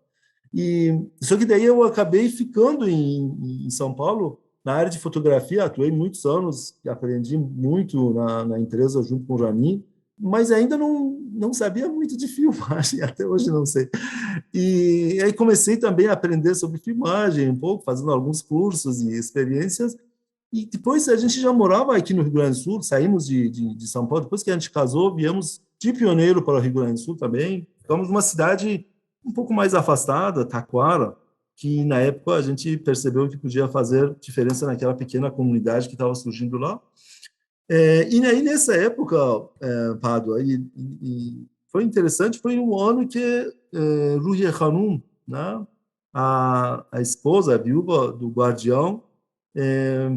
E só que daí eu acabei ficando em São Paulo na área de fotografia, atuei muitos anos, aprendi muito na empresa junto com o Ramin, mas ainda não sabia muito de filmagem, até hoje não sei. E aí comecei também a aprender sobre filmagem um pouco, fazendo alguns cursos e experiências. E depois a gente já morava aqui no Rio Grande do Sul, saímos de São Paulo, depois que a gente casou, viemos de Pioneiro para o Rio Grande do Sul também. Ficamos numa cidade um pouco mais afastada, Taquara, que na época a gente percebeu que podia fazer diferença naquela pequena comunidade que estava surgindo lá. E aí, nessa época, Pádua, foi interessante, foi um ano que Ruhiye Hanum, né, a esposa, a viúva do guardião,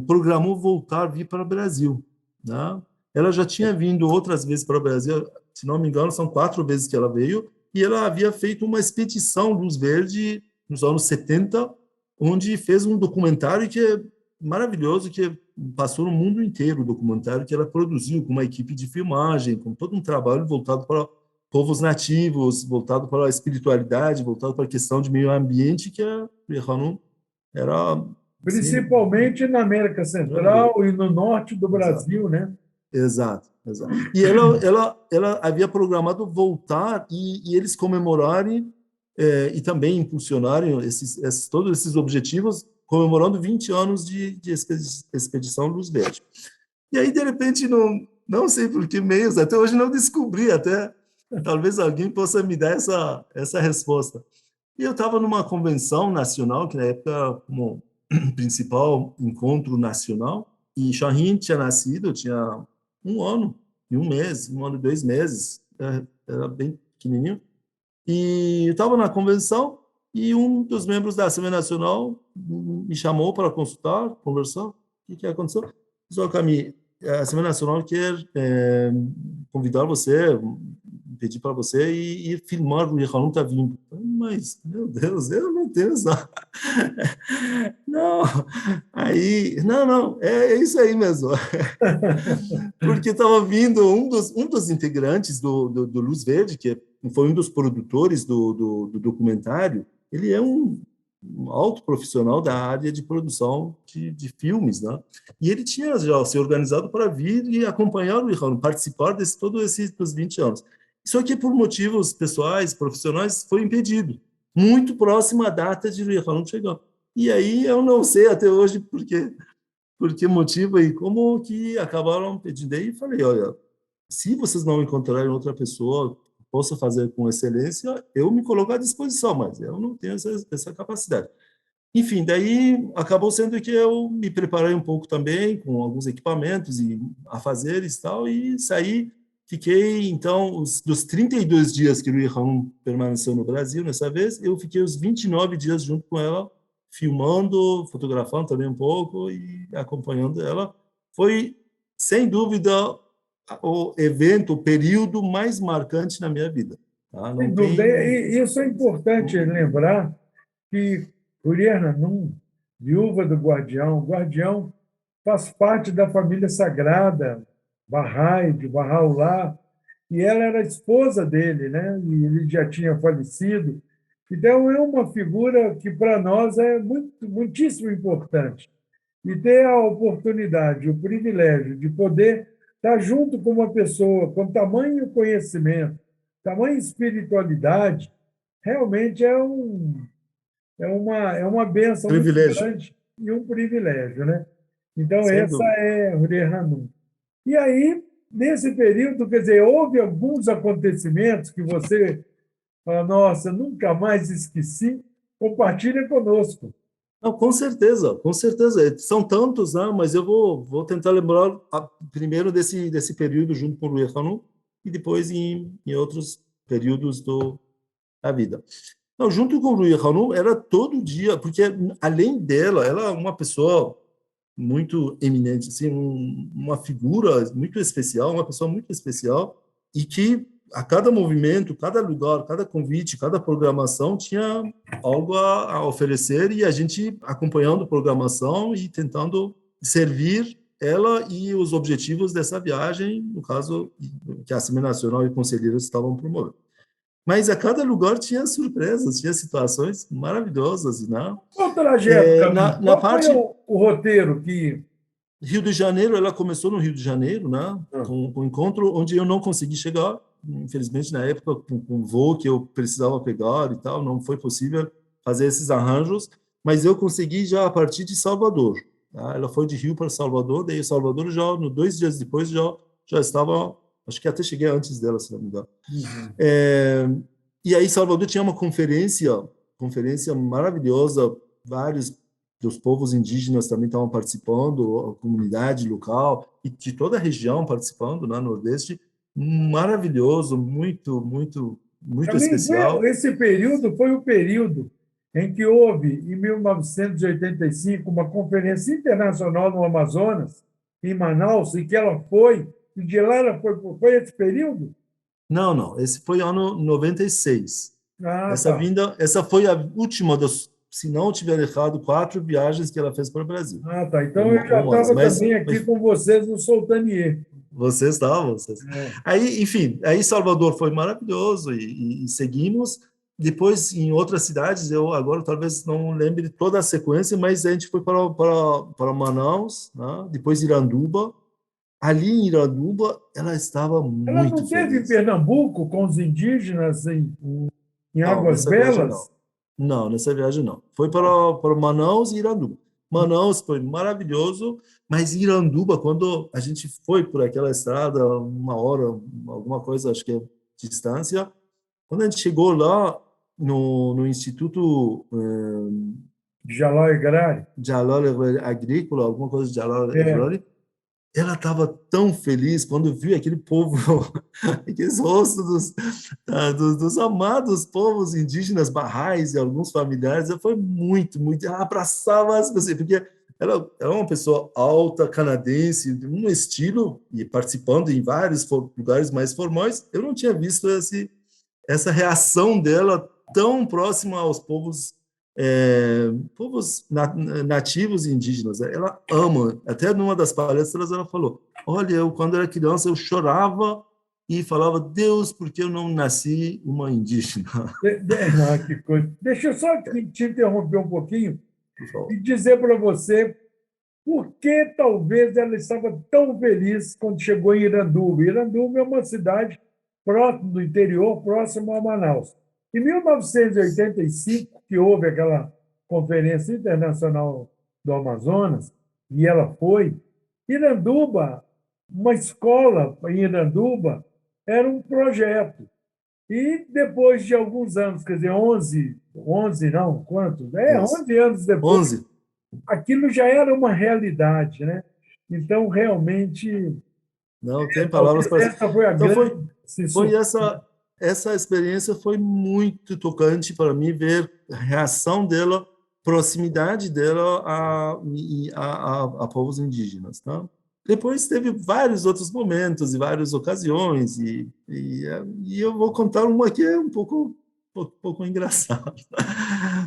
programou vir para o Brasil. Né? Ela já tinha vindo outras vezes para o Brasil, se não me engano, são 4 vezes que ela veio, e ela havia feito uma expedição Luz Verde nos anos 70, onde fez um documentário que é maravilhoso, que passou no mundo inteiro, o documentário que ela produziu com uma equipe de filmagem, com todo um trabalho voltado para povos nativos, voltado para a espiritualidade, voltado para a questão de meio ambiente, que a Hanum era, assim, Principalmente na América Central e no norte do exato, Brasil, né? exato, exato. E ela havia programado voltar e eles comemorarem e também impulsionarem todos esses objetivos, comemorando 20 anos de expedição Luz Verde. E aí, de repente, não sei por que meios, até hoje não descobri, até talvez alguém possa me dar essa resposta. E eu estava numa convenção nacional, que na época era como principal encontro nacional, e Shahin tinha nascido, tinha 1 ano e 1 mês, 1 ano e 2 meses, era bem pequenininho. E eu estava na convenção e um dos membros da Assembleia Nacional me chamou para consultar, conversar. O que aconteceu? Disse: Camille, a Assembleia Nacional quer convidar você, pedir para você e filmar o Ihanum está vindo. Mas, meu Deus, eu não tenho essa... Não, aí, não, é isso aí mesmo. Porque estava vindo um dos integrantes do Luz Verde, que foi um dos produtores do documentário. Ele é um alto profissional da área de produção de filmes, né? E ele tinha já se organizado para vir e acompanhar o Ihanum, participar todos esses dos 20 anos. Só que por motivos pessoais, profissionais, foi impedido. Muito próximo à data de o Ihanum chegar. E aí eu não sei até hoje por que motivo e como que acabaram pedindo. Aí falei: olha, se vocês não encontrarem outra pessoa que possa fazer com excelência, eu me coloco à disposição, mas eu não tenho essa capacidade. Enfim, daí acabou sendo que eu me preparei um pouco também com alguns equipamentos e afazeres e tal, e saí. Fiquei, então, dos 32 dias que o Rihan permaneceu no Brasil, nessa vez, eu fiquei os 29 dias junto com ela, filmando, fotografando também um pouco e acompanhando ela. Foi, sem dúvida, o evento, o período mais marcante na minha vida. Tá? Sem Não dúvida. tem... E isso é importante lembrar que Uriana Num, viúva do Guardião, o Guardião faz parte da família sagrada Bahá'í, de Bahá'u'lláh, e ela era esposa dele, né? E ele já tinha falecido. Então, é uma figura que, para nós, é muitíssimo importante. E ter a oportunidade, o privilégio de poder estar junto com uma pessoa com tamanho conhecimento, tamanha espiritualidade, realmente é uma bênção muito Privilégio, grande e um privilégio, né? Então, sem essa dúvida. é Hurê Hanum. E aí, nesse período, quer dizer, houve alguns acontecimentos que você fala: nossa, nunca mais esqueci, Compartilha conosco. Não, com certeza, com certeza. São tantos, né? Mas eu vou tentar lembrar primeiro desse período junto com o Rui Hanum e depois em outros períodos da vida. Não, junto com o Rui Hanum era todo dia, porque além dela, ela é uma pessoa muito eminente, assim, uma figura muito especial, uma pessoa muito especial, e que a cada movimento, cada lugar, cada convite, cada programação tinha algo a oferecer, e a gente acompanhando a programação e tentando servir ela e os objetivos dessa viagem, no caso, que a Assembleia Nacional e conselheiros estavam promovendo. Mas a cada lugar tinha surpresas, tinha situações maravilhosas, né? Qual o trajeto, Camilo? Na Qual foi parte o roteiro que... Rio de Janeiro, ela começou no Rio de Janeiro, né? Com um encontro onde eu não consegui chegar, infelizmente na época com o voo que eu precisava pegar e tal, não foi possível fazer esses arranjos, mas eu consegui já a partir de Salvador. Tá? Ela foi de Rio para Salvador, daí Salvador já, 2 dias depois já estava, acho que até cheguei antes dela, se não me engano. E aí Salvador tinha uma conferência maravilhosa, vários dos povos indígenas também estavam participando, a comunidade local e de toda a região participando, no Nordeste, maravilhoso, muito, muito, muito Também especial. esse período foi o período em que houve, em 1985, uma conferência internacional no Amazonas, em Manaus, e que ela foi, e de lá ela foi esse período? Não, esse foi ano 96. Ah, tá. Essa foi a última se não tiver errado, 4 viagens que ela fez para o Brasil. Ah, tá. Então eu já estava também aqui com vocês no Sultanier. Vocês estavam. Aí, enfim, aí Salvador foi maravilhoso e seguimos. Depois, em outras cidades, eu agora talvez não lembre toda a sequência, mas a gente foi para Manaus, né? Depois Iranduba. Ali em Iranduba, ela estava Ela muito não teve em feliz. Pernambuco com os indígenas em Não, Águas nessa viagem não. Belas? Não, nessa viagem não. Foi para Manaus e Iranduba. Manaus foi maravilhoso, mas Iranduba, quando a gente foi por aquela estrada, 1 hora, alguma coisa, acho que é distância, quando a gente chegou lá no Instituto De Jaló Grari? Jalal Agrícola, alguma coisa de Jalal É. Agrícola, ela estava tão feliz quando viu aquele povo, aqueles rostos dos amados povos indígenas barrais e alguns familiares. Ela foi muito, muito. Ela abraçava as pessoas, porque ela é uma pessoa alta, canadense, de um estilo, e participando em vários lugares mais formais. Eu não tinha visto essa reação dela tão próxima aos povos nativos e indígenas. Ela ama. Até numa das palestras ela falou: olha, eu quando era criança eu chorava e falava: Deus, por que eu não nasci uma indígena? Que coisa. Deixa eu só te interromper um pouquinho Por favor. e dizer para você por que talvez ela estava tão feliz quando chegou em Iranduba. Iranduba é uma cidade próximo do interior, próximo a Manaus. Em 1985, que houve aquela Conferência Internacional do Amazonas, e ela foi, Iranduba, uma escola em Iranduba, era um projeto. E depois de alguns anos, quer dizer, 11 não, quantos? 11 anos depois, 11. aquilo já era uma realidade, né? Então, realmente, Não tem palavras para essa foi a então grande... foi essa experiência foi muito tocante para mim, ver a reação dela, proximidade dela a povos indígenas, tá? Depois teve vários outros momentos e várias ocasiões e eu vou contar uma que é um pouco engraçada.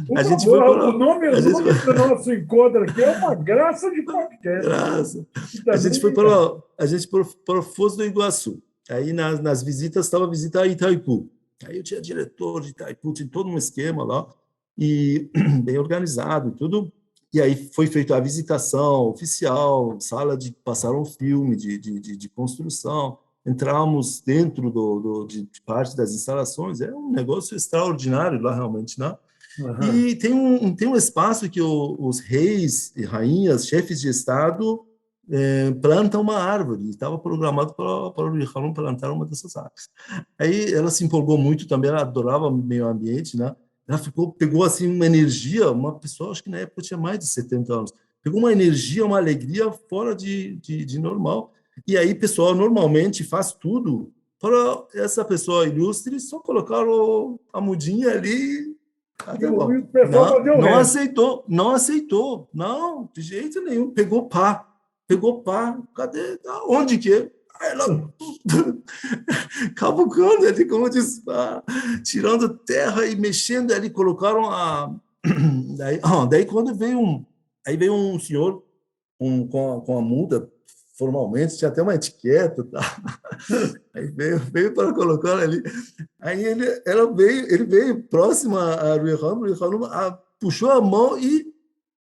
Por A gente foi favor, para o nome do nosso encontro aqui é uma graça de podcast. Graça. A gente foi para Foz do Iguaçu. Aí nas visitas estava a visitar Itaipu. Aí eu tinha diretor de Itaipu, tinha todo um esquema lá e bem organizado e tudo. E aí foi feita a visitação oficial, sala de passaram um filme de construção. Entramos dentro de parte das instalações. É um negócio extraordinário lá realmente, né? Uhum. E tem um espaço que os reis e rainhas, chefes de Estado, plantam uma árvore. Estava programado para o Rijalom plantar uma dessas árvores. Aí ela se empolgou muito também, ela adorava o meio ambiente, né? ela pegou assim uma energia, uma pessoa, acho que na época tinha mais de 70 anos, pegou uma energia, uma alegria fora de normal. E aí, pessoal, normalmente faz tudo para essa pessoa ilustre, só colocar a mudinha ali, E acabou. o pessoal Não, fazia o não resto. aceitou, não aceitou, não, de jeito nenhum. Pegou pá, cadê? Onde que é? Aí ela cavucando ali, como diz, tirando terra e mexendo ali, colocaram a. Daí quando veio aí veio um senhor com a muda, formalmente, tinha até uma etiqueta, tá? Aí veio para colocar ali. Aí ele veio próximo a Rui Hanum puxou a mão e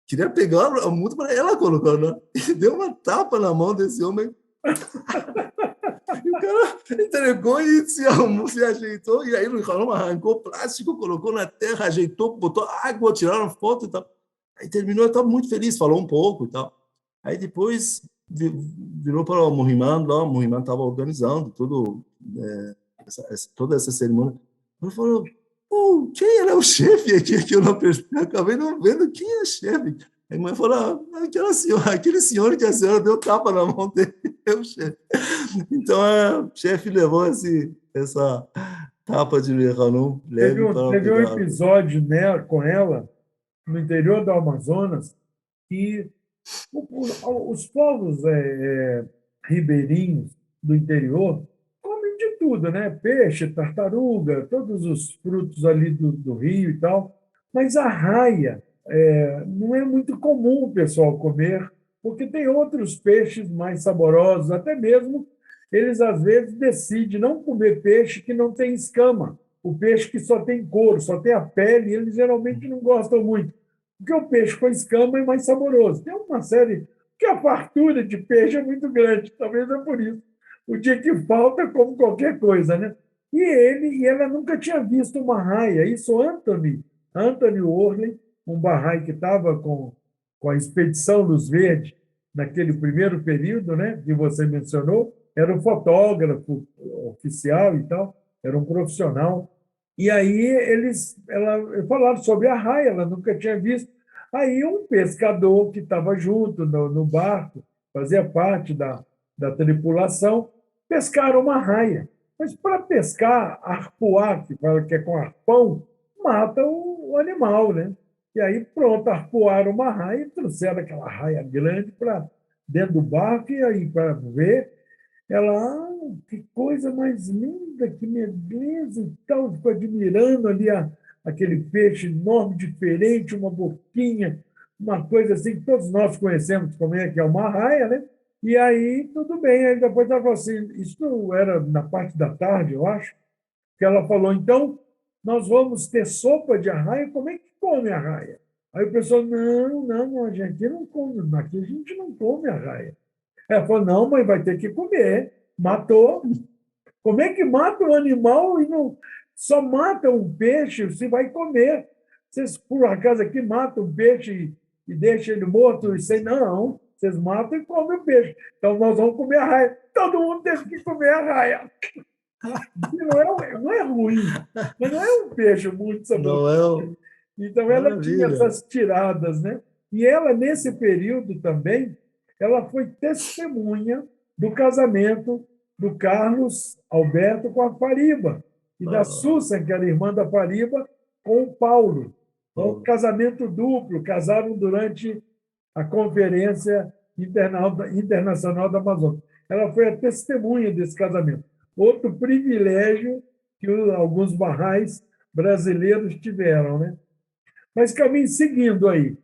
queria pegar a multa para ela colocar, né? E deu uma tapa na mão desse homem. E o cara entregou e se arrumou, se ajeitou, e aí o Hanum arrancou plástico, colocou na terra, ajeitou, botou água, tiraram foto e tal. Aí terminou, eu estava muito feliz, falou um pouco e tal. Aí depois virou para o Mohiman, lá, o Mohiman estava organizando toda essa cerimônia. Ele falou, pô, quem era o chefe aqui que eu não percebi? Acabei não vendo quem é o chefe. Aí a mãe falou, aquele senhor que a senhora deu tapa na mão dele é o chefe. Então, o chefe levou essa tapa de Hanum leve para Teve um pegar. episódio, né, com ela, no interior do Amazonas, que os povos ribeirinhos do interior comem de tudo, né? Peixe, tartaruga, todos os frutos ali do rio e tal. Mas a raia não é muito comum o pessoal comer, porque tem outros peixes mais saborosos, até mesmo eles às vezes decidem não comer peixe que não tem escama. O peixe que só tem couro, só tem a pele, eles geralmente não gostam muito. Porque o peixe com escama é mais saboroso. Tem uma série que a fartura de peixe é muito grande, talvez é por isso. O dia que falta, como qualquer coisa, né? E ela nunca tinha visto uma raia. Isso, Anthony Worley, um Bahá'í que estava com a expedição Luz Verde, naquele primeiro período, né, que você mencionou, era um fotógrafo oficial e tal, era um profissional. E aí ela falaram sobre a raia, ela nunca tinha visto. Aí um pescador que estava junto no barco, fazia parte da tripulação, pescaram uma raia. Mas para pescar, arpoar, que fala que é com arpão, mata o animal, né? E aí, pronto, arpoaram uma raia e trouxeram aquela raia grande para dentro do barco, e aí, para ver, ela, que coisa mais linda, que beleza e tal, ficou admirando ali aquele peixe enorme, diferente, uma boquinha, uma coisa assim que todos nós conhecemos como é que é uma raia, né? E aí, tudo bem. Aí depois ela falou assim, isso era na parte da tarde, eu acho, que ela falou, então, nós vamos ter sopa de arraia, como é que come arraia? Aí o pessoal, não, a gente não come, aqui a gente não come arraia. Ela falou, não, mas vai ter que comer. Matou. Como é que mata um animal e não só mata um peixe se vai comer? Vocês, por acaso, aqui matam um peixe e deixam ele morto e sem. Não, vocês matam e comem o peixe. Então, nós vamos comer a raia. Todo mundo teve que comer a raia. Não é ruim, mas não é um peixe muito saboroso. Não é Então, ela tinha maravilha. essas tiradas, né? E ela, nesse período também, ela foi testemunha do casamento do Carlos Alberto com a Fariba, e da Ah, Susan, que era irmã da Fariba, com o Paulo. Então, Paulo. casamento duplo, casaram durante a Conferência Internacional da Amazônia. Ela foi a testemunha desse casamento. Outro privilégio que alguns barrais brasileiros tiveram, né? Mas caminho seguindo aí.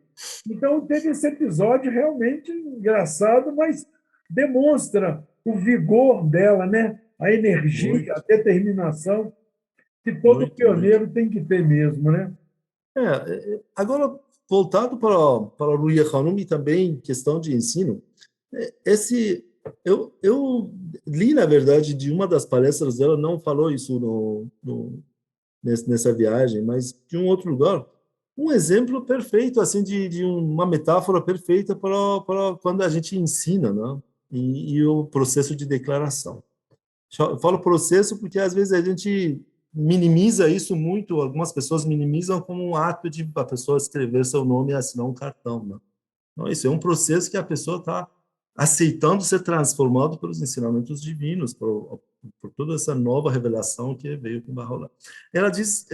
Então, teve esse episódio realmente engraçado, mas demonstra o vigor dela, né? A energia, a Muito, determinação que todo muito, muito. pioneiro tem que ter mesmo, né? Agora, voltado para o Ruia Hanumi também, questão de ensino, esse, eu li, na verdade, de uma das palestras dela, não falou isso nessa viagem, mas de um outro lugar, um exemplo perfeito, assim, de uma metáfora perfeita para quando a gente ensina, né? E o processo de declaração. Eu falo processo porque, às vezes, a gente minimiza isso muito, algumas pessoas minimizam como um ato de a pessoa escrever seu nome e assinar um cartão, né? Não, isso é um processo que a pessoa está aceitando ser transformado pelos ensinamentos divinos, por toda essa nova revelação que veio com Bahá'u'lláh. Ela diz,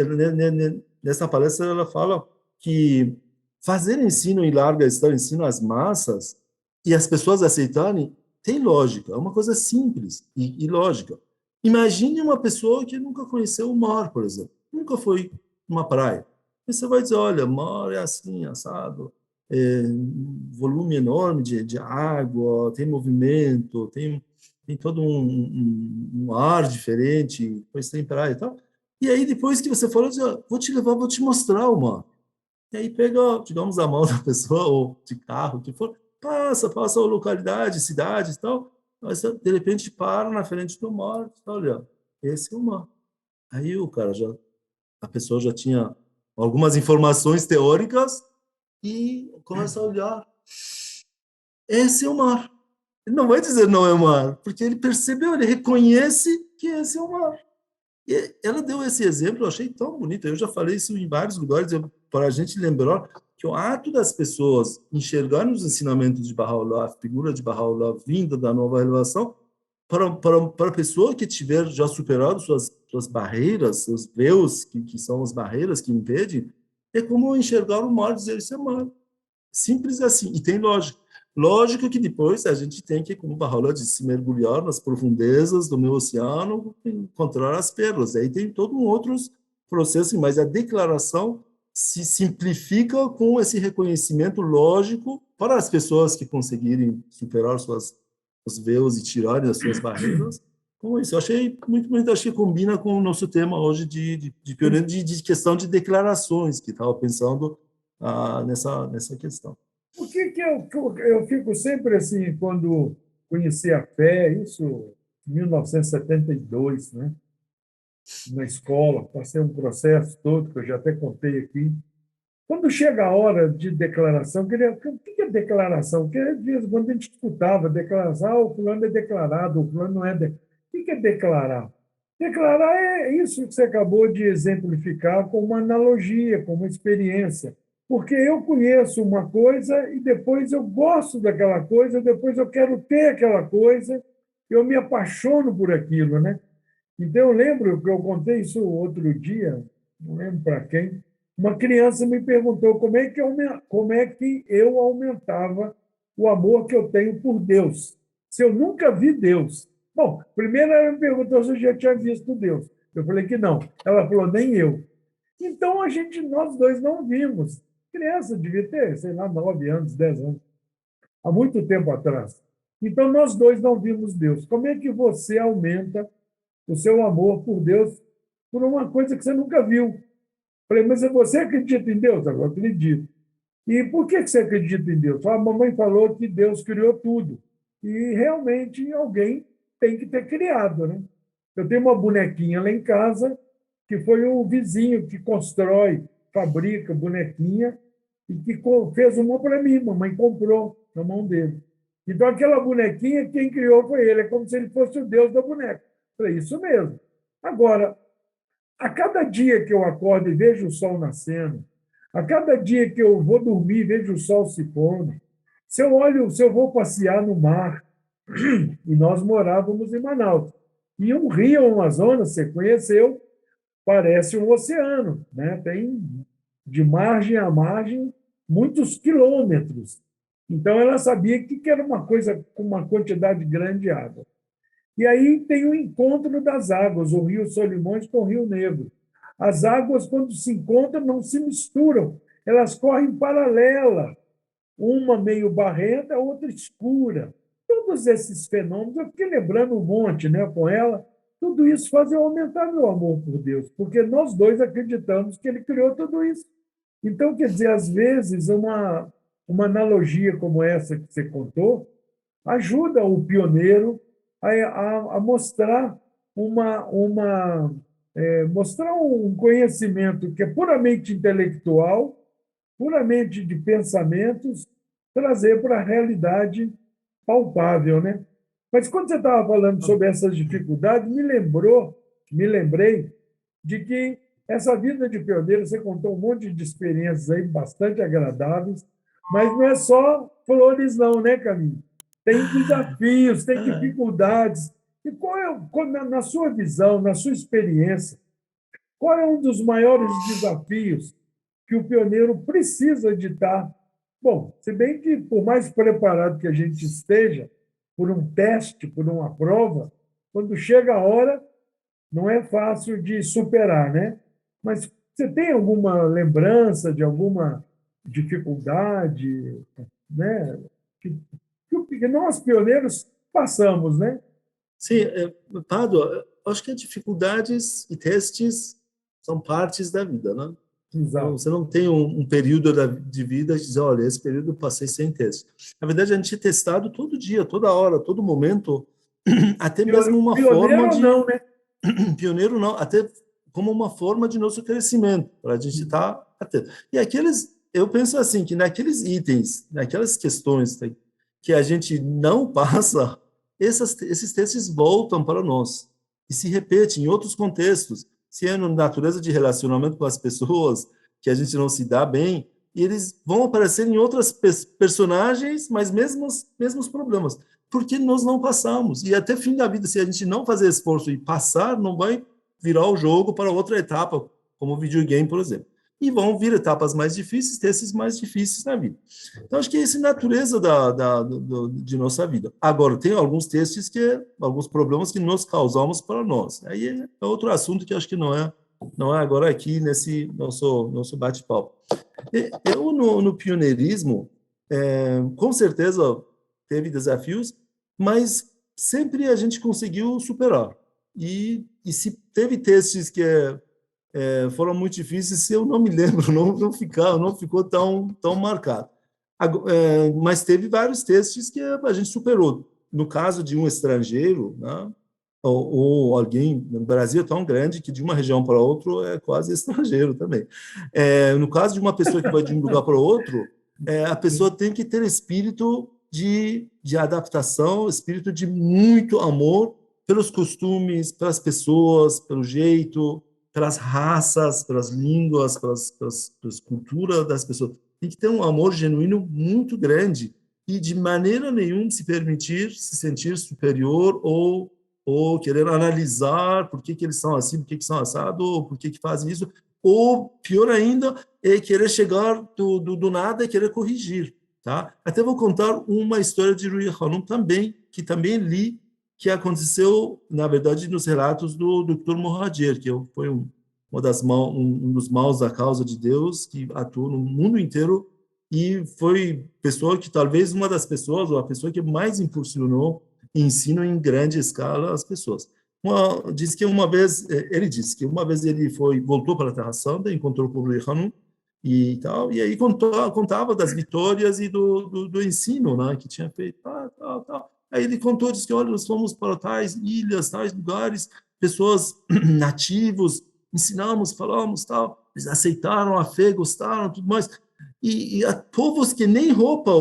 nessa palestra, ela fala que fazer ensino em larga escala, ensino às massas, e as pessoas aceitarem, tem lógica, é uma coisa simples e lógica. Imagine uma pessoa que nunca conheceu o mar, por exemplo, nunca foi numa praia. E você vai dizer, olha, mar é assim, assado, volume enorme de água, tem movimento, tem todo um ar diferente, depois tem praia e tal. E aí, depois que você falou, vou te levar, vou te mostrar o mar. E aí pega, digamos, a mão da pessoa, ou de carro, o que for, passa a localidade, cidade e tal, mas de repente para na frente do mar, olha, esse é o mar. Aí o cara a pessoa já tinha algumas informações teóricas e começa a olhar. Esse é o mar. Ele não vai dizer não é o mar, porque ele percebeu, ele reconhece que esse é o mar. E ela deu esse exemplo, eu achei tão bonito. Eu já falei isso em vários lugares, para a gente lembrar que o ato das pessoas enxergarem os ensinamentos de Bahá'u'lláh, a figura de Bahá'u'lláh vinda da nova revelação, para a pessoa que tiver já superado suas barreiras, seus véus, que são as barreiras que impedem, é como enxergar o mar e dizer isso é mar. Simples assim, e tem lógica. Lógico que depois a gente tem que, como Bahá'u'lláh disse, mergulhar nas profundezas do meu oceano e encontrar as pérolas. Aí tem todo um outro processo, mas a declaração se simplifica com esse reconhecimento lógico para as pessoas que conseguirem superar os véus e tirarem as suas barreiras. Como isso, eu achei muito bonito, acho que combina com o nosso tema hoje de questão de declarações, que estava pensando nessa questão. O que eu fico sempre assim, quando conheci a fé, isso em 1972, né? Na escola, passei um processo todo, que eu já até contei aqui. Quando chega a hora de declaração, o que é declaração? Porque às vezes, quando a gente escutava declaração, o fulano é declarado, o fulano não é. O que é declarar? Declarar é isso que você acabou de exemplificar com uma analogia, com uma experiência. Porque eu conheço uma coisa e depois eu gosto daquela coisa, depois eu quero ter aquela coisa, eu me apaixono por aquilo, né? Então, eu lembro que eu contei isso outro dia, não lembro para quem, uma criança me perguntou como é que eu aumentava o amor que eu tenho por Deus, se eu nunca vi Deus. Bom, primeiro ela me perguntou se eu já tinha visto Deus. Eu falei que não. Ela falou, nem eu. Então, nós dois não vimos. Criança devia ter, sei lá, 9 anos, 10 anos, há muito tempo atrás. Então, nós dois não vimos Deus. Como é que você aumenta o seu amor por Deus por uma coisa que você nunca viu? Falei, mas você acredita em Deus? Eu acredito. E por que você acredita em Deus? A mamãe falou que Deus criou tudo. E realmente alguém tem que ter criado, né? Eu tenho uma bonequinha lá em casa que foi o vizinho que constrói, fabrica bonequinha e que fez uma para mim. Mamãe comprou na mão dele. Então, aquela bonequinha, quem criou foi ele. É como se ele fosse o Deus da boneca. Falei, isso mesmo. Agora, a cada dia que eu acordo e vejo o sol nascendo, a cada dia que eu vou dormir e vejo o sol se pondo, se eu vou passear no mar, e nós morávamos em Manaus, e um rio Amazonas, você conheceu, parece um oceano, né? Tem de margem a margem muitos quilômetros. Então, ela sabia que era uma coisa com uma quantidade grande de água. E aí tem o encontro das águas, o Rio Solimões com o Rio Negro. As águas, quando se encontram, não se misturam, elas correm paralela, uma meio barrenta, a outra escura. Todos esses fenômenos, eu fiquei lembrando um monte, né, com ela, tudo isso faz eu aumentar meu amor por Deus, porque nós dois acreditamos que ele criou tudo isso. Então, quer dizer, às vezes, uma analogia como essa que você contou ajuda o pioneiro a mostrar mostrar um conhecimento que é puramente intelectual, puramente de pensamentos, trazer para a realidade palpável, né? Mas quando você estava falando sobre essas dificuldades, me lembrei de que essa vida de pioneiro, você contou um monte de experiências aí bastante agradáveis, mas não é só flores não, né, Camilo? Tem desafios, tem dificuldades. E na sua visão, na sua experiência, qual é um dos maiores desafios que o pioneiro precisa de estar? Bom, se bem que, por mais preparado que a gente esteja, por um teste, por uma prova, quando chega a hora, não é fácil de superar, né? Mas você tem alguma lembrança de alguma dificuldade, né? Que nós, pioneiros, passamos, né? Sim, Pádua, acho que dificuldades e testes são partes da vida, né? Então, Exato. você não tem um período de vida que diz, olha, esse período eu passei sem teste. Na verdade, a gente é testado todo dia, toda hora, todo momento, até mesmo uma forma Pioneiro ou de... não, né? Pioneiro não, até como uma forma de nosso crescimento, para a gente estar atento. E eu penso assim, que naqueles itens, naquelas questões que a gente não passa, esses testes voltam para nós e se repetem em outros contextos, se é na natureza de relacionamento com as pessoas, que a gente não se dá bem, e eles vão aparecer em outras personagens, mas mesmos problemas. Porque nós não passamos. E até fim da vida, se a gente não fazer esforço e passar, não vai virar o jogo para outra etapa, como o videogame, por exemplo. E vão vir etapas mais difíceis, testes mais difíceis na vida. Então, acho que essa é a natureza de nossa vida. Agora, tem alguns testes alguns problemas que nós causamos para nós. Aí é outro assunto que acho que não é agora aqui nesse nosso bate-papo. Eu, no pioneirismo, com certeza teve desafios, mas sempre a gente conseguiu superar. E se teve testes que foram muito difíceis, eu não me lembro, não ficou tão marcado. Mas teve vários testes que a gente superou. No caso de um estrangeiro, né, ou alguém, no Brasil é tão grande que de uma região para outra é quase estrangeiro também. No caso de uma pessoa que vai de um lugar para outro, a pessoa tem que ter espírito de adaptação, espírito de muito amor pelos costumes, pelas pessoas, pelo jeito, pelas raças, pelas línguas, pelas culturas das pessoas. Tem que ter um amor genuíno muito grande e de maneira nenhuma se permitir se sentir superior ou querer analisar por que eles são assim, por que são assados, ou por que fazem isso, ou, pior ainda, é querer chegar do nada e querer corrigir. Tá? Até vou contar uma história de Rui Hanum também, que também li, que aconteceu, na verdade, nos relatos do Dr. Mohajer, que foi um dos maus da causa de Deus, que atuou no mundo inteiro e foi pessoa que talvez uma das pessoas, ou a pessoa que mais impulsionou ensino em grande escala às pessoas. Ele disse que uma vez ele voltou para a Terra Santa, encontrou com o Rui Hanum e tal, e aí contava das vitórias e do ensino, né, que tinha feito, tal. Aí ele contou, disse que, olha, nós fomos para tais ilhas, tais lugares, pessoas nativos, ensinamos, falamos, tal, eles aceitaram a fé, gostaram, tudo mais, e há povos que nem roupa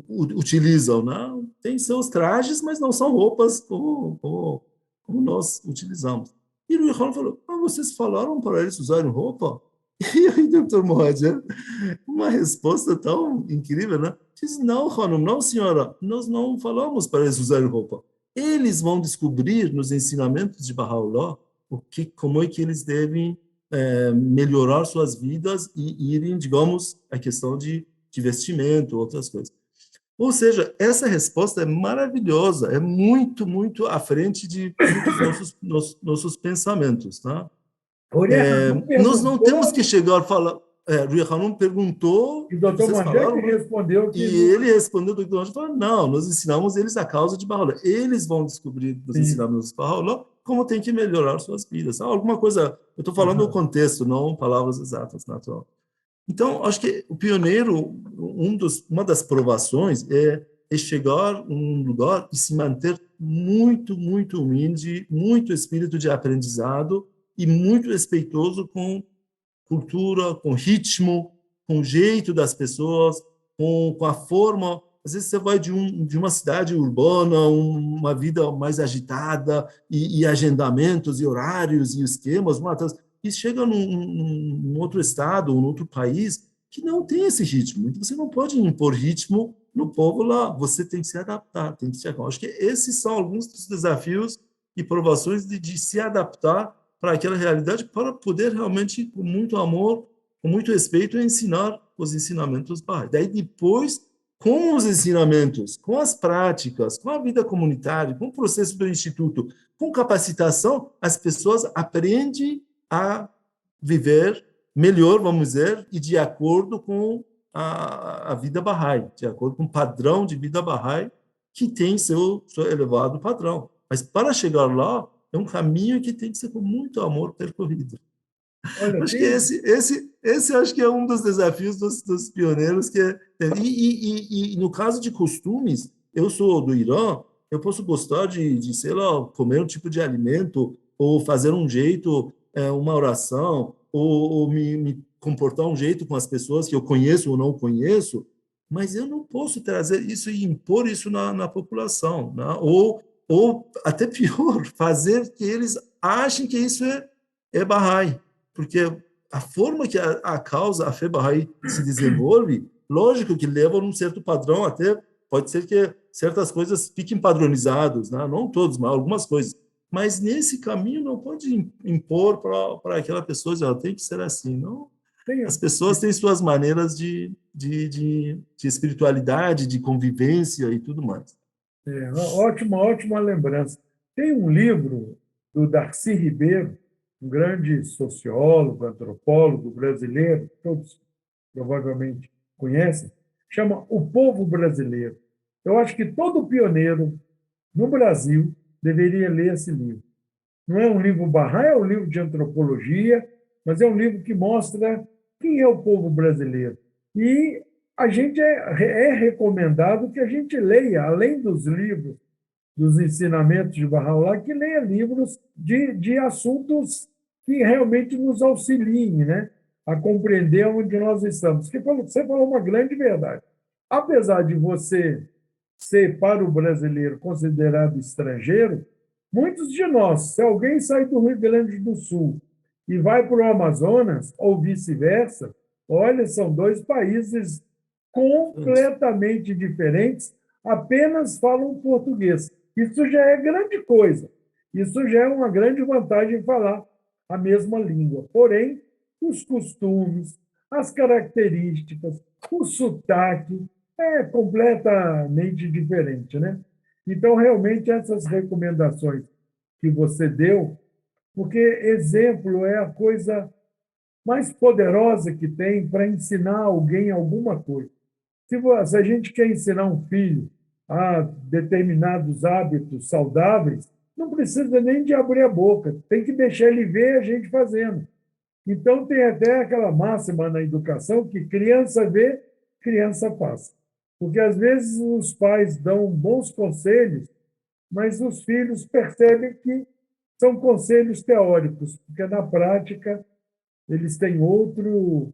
utilizam, né? Tem seus trajes, mas não são roupas como nós utilizamos. E o Yohanan falou, vocês falaram para eles usarem roupa? E aí, Dr. Mohajer, uma resposta tão incrível, né? Diz, não, Hanum, não, senhora, nós não falamos para eles usarem roupa. Eles vão descobrir nos ensinamentos de Baha'u'lláh como é que eles devem melhorar suas vidas e irem, digamos, a questão de vestimento, outras coisas. Ou seja, essa resposta é maravilhosa, é muito, muito à frente de muitos nossos pensamentos, tá? Nós não temos que chegar a falar. Rui Hanum perguntou, E o doutor vocês Mandé que falaram, respondeu e que ele respondeu, o doutor Mandé falou, não, nós ensinamos eles a causa de Baha'u'lláh. Eles vão descobrir nos ensinamentos de Baha'u'lláh como tem que melhorar suas vidas. Alguma coisa, eu estou falando o contexto, não palavras exatas, natural. Então, acho que o pioneiro, uma das provações é chegar a um lugar e se manter muito, muito humilde, muito espírito de aprendizado e muito respeitoso com cultura, com ritmo, com o jeito das pessoas, com a forma Às vezes você vai de uma cidade urbana, uma vida mais agitada, e agendamentos, e horários, e esquemas, e chega num outro estado, num outro país, que não tem esse ritmo. Então, você não pode impor ritmo no povo lá, você tem que se adaptar, tem que se adaptar. Acho que esses são alguns dos desafios e provações de se adaptar para aquela realidade, para poder realmente, com muito amor, com muito respeito, ensinar os ensinamentos Bahá'í. Daí, depois, com os ensinamentos, com as práticas, com a vida comunitária, com o processo do Instituto, com capacitação, as pessoas aprendem a viver melhor, vamos dizer, e de acordo com a vida Bahá'í, de acordo com o padrão de vida Bahá'í, que tem seu elevado padrão. Mas para chegar lá, é um caminho que tem que ser com muito amor percorrido. Olha, Acho que esse acho que é um dos desafios dos pioneiros. E no caso de costumes, eu sou do Irã, eu posso gostar sei lá, comer um tipo de alimento, ou fazer um jeito, uma oração, ou me comportar um jeito com as pessoas que eu conheço ou não conheço, mas eu não posso trazer isso e impor isso na população, né? Ou, até pior, fazer que eles achem que isso é Bahá'í, porque a forma que a causa, a fé Bahá'í se desenvolve, lógico que leva a um certo padrão, até pode ser que certas coisas fiquem padronizadas, né? Não todos, mas algumas coisas. Mas nesse caminho não pode impor para aquela pessoa, ela tem que ser assim, não? As pessoas têm suas maneiras de espiritualidade, de convivência e tudo mais. ótima lembrança. Tem um livro do Darcy Ribeiro, um grande sociólogo, antropólogo brasileiro, todos provavelmente conhecem, chama O Povo Brasileiro. Eu acho que todo pioneiro no Brasil deveria ler esse livro. Não é um livro Bahá'í, é um livro de antropologia, mas é um livro que mostra quem é o povo brasileiro. E a gente é recomendado que a gente leia, além dos livros, dos ensinamentos de Bahá'u'lláh, que leia livros de assuntos que realmente nos auxiliem, né, a compreender onde nós estamos. Porque você falou uma grande verdade. Apesar de você ser, para o brasileiro, considerado estrangeiro, muitos de nós, se alguém sai do Rio Grande do Sul e vai para o Amazonas, ou vice-versa, olha, são dois países completamente diferentes, apenas falam português. Isso já é grande coisa. Isso já é uma grande vantagem falar a mesma língua. Porém, os costumes, as características, o sotaque é completamente diferente, né? Então, realmente, essas recomendações que você deu, porque exemplo é a coisa mais poderosa que tem para ensinar alguém alguma coisa. Se a gente quer ensinar um filho a determinados hábitos saudáveis, não precisa nem de abrir a boca, tem que deixar ele ver a gente fazendo. Então, tem até aquela máxima na educação que criança vê, criança passa. Porque, às vezes, os pais dão bons conselhos, mas os filhos percebem que são conselhos teóricos, porque, na prática, eles têm outro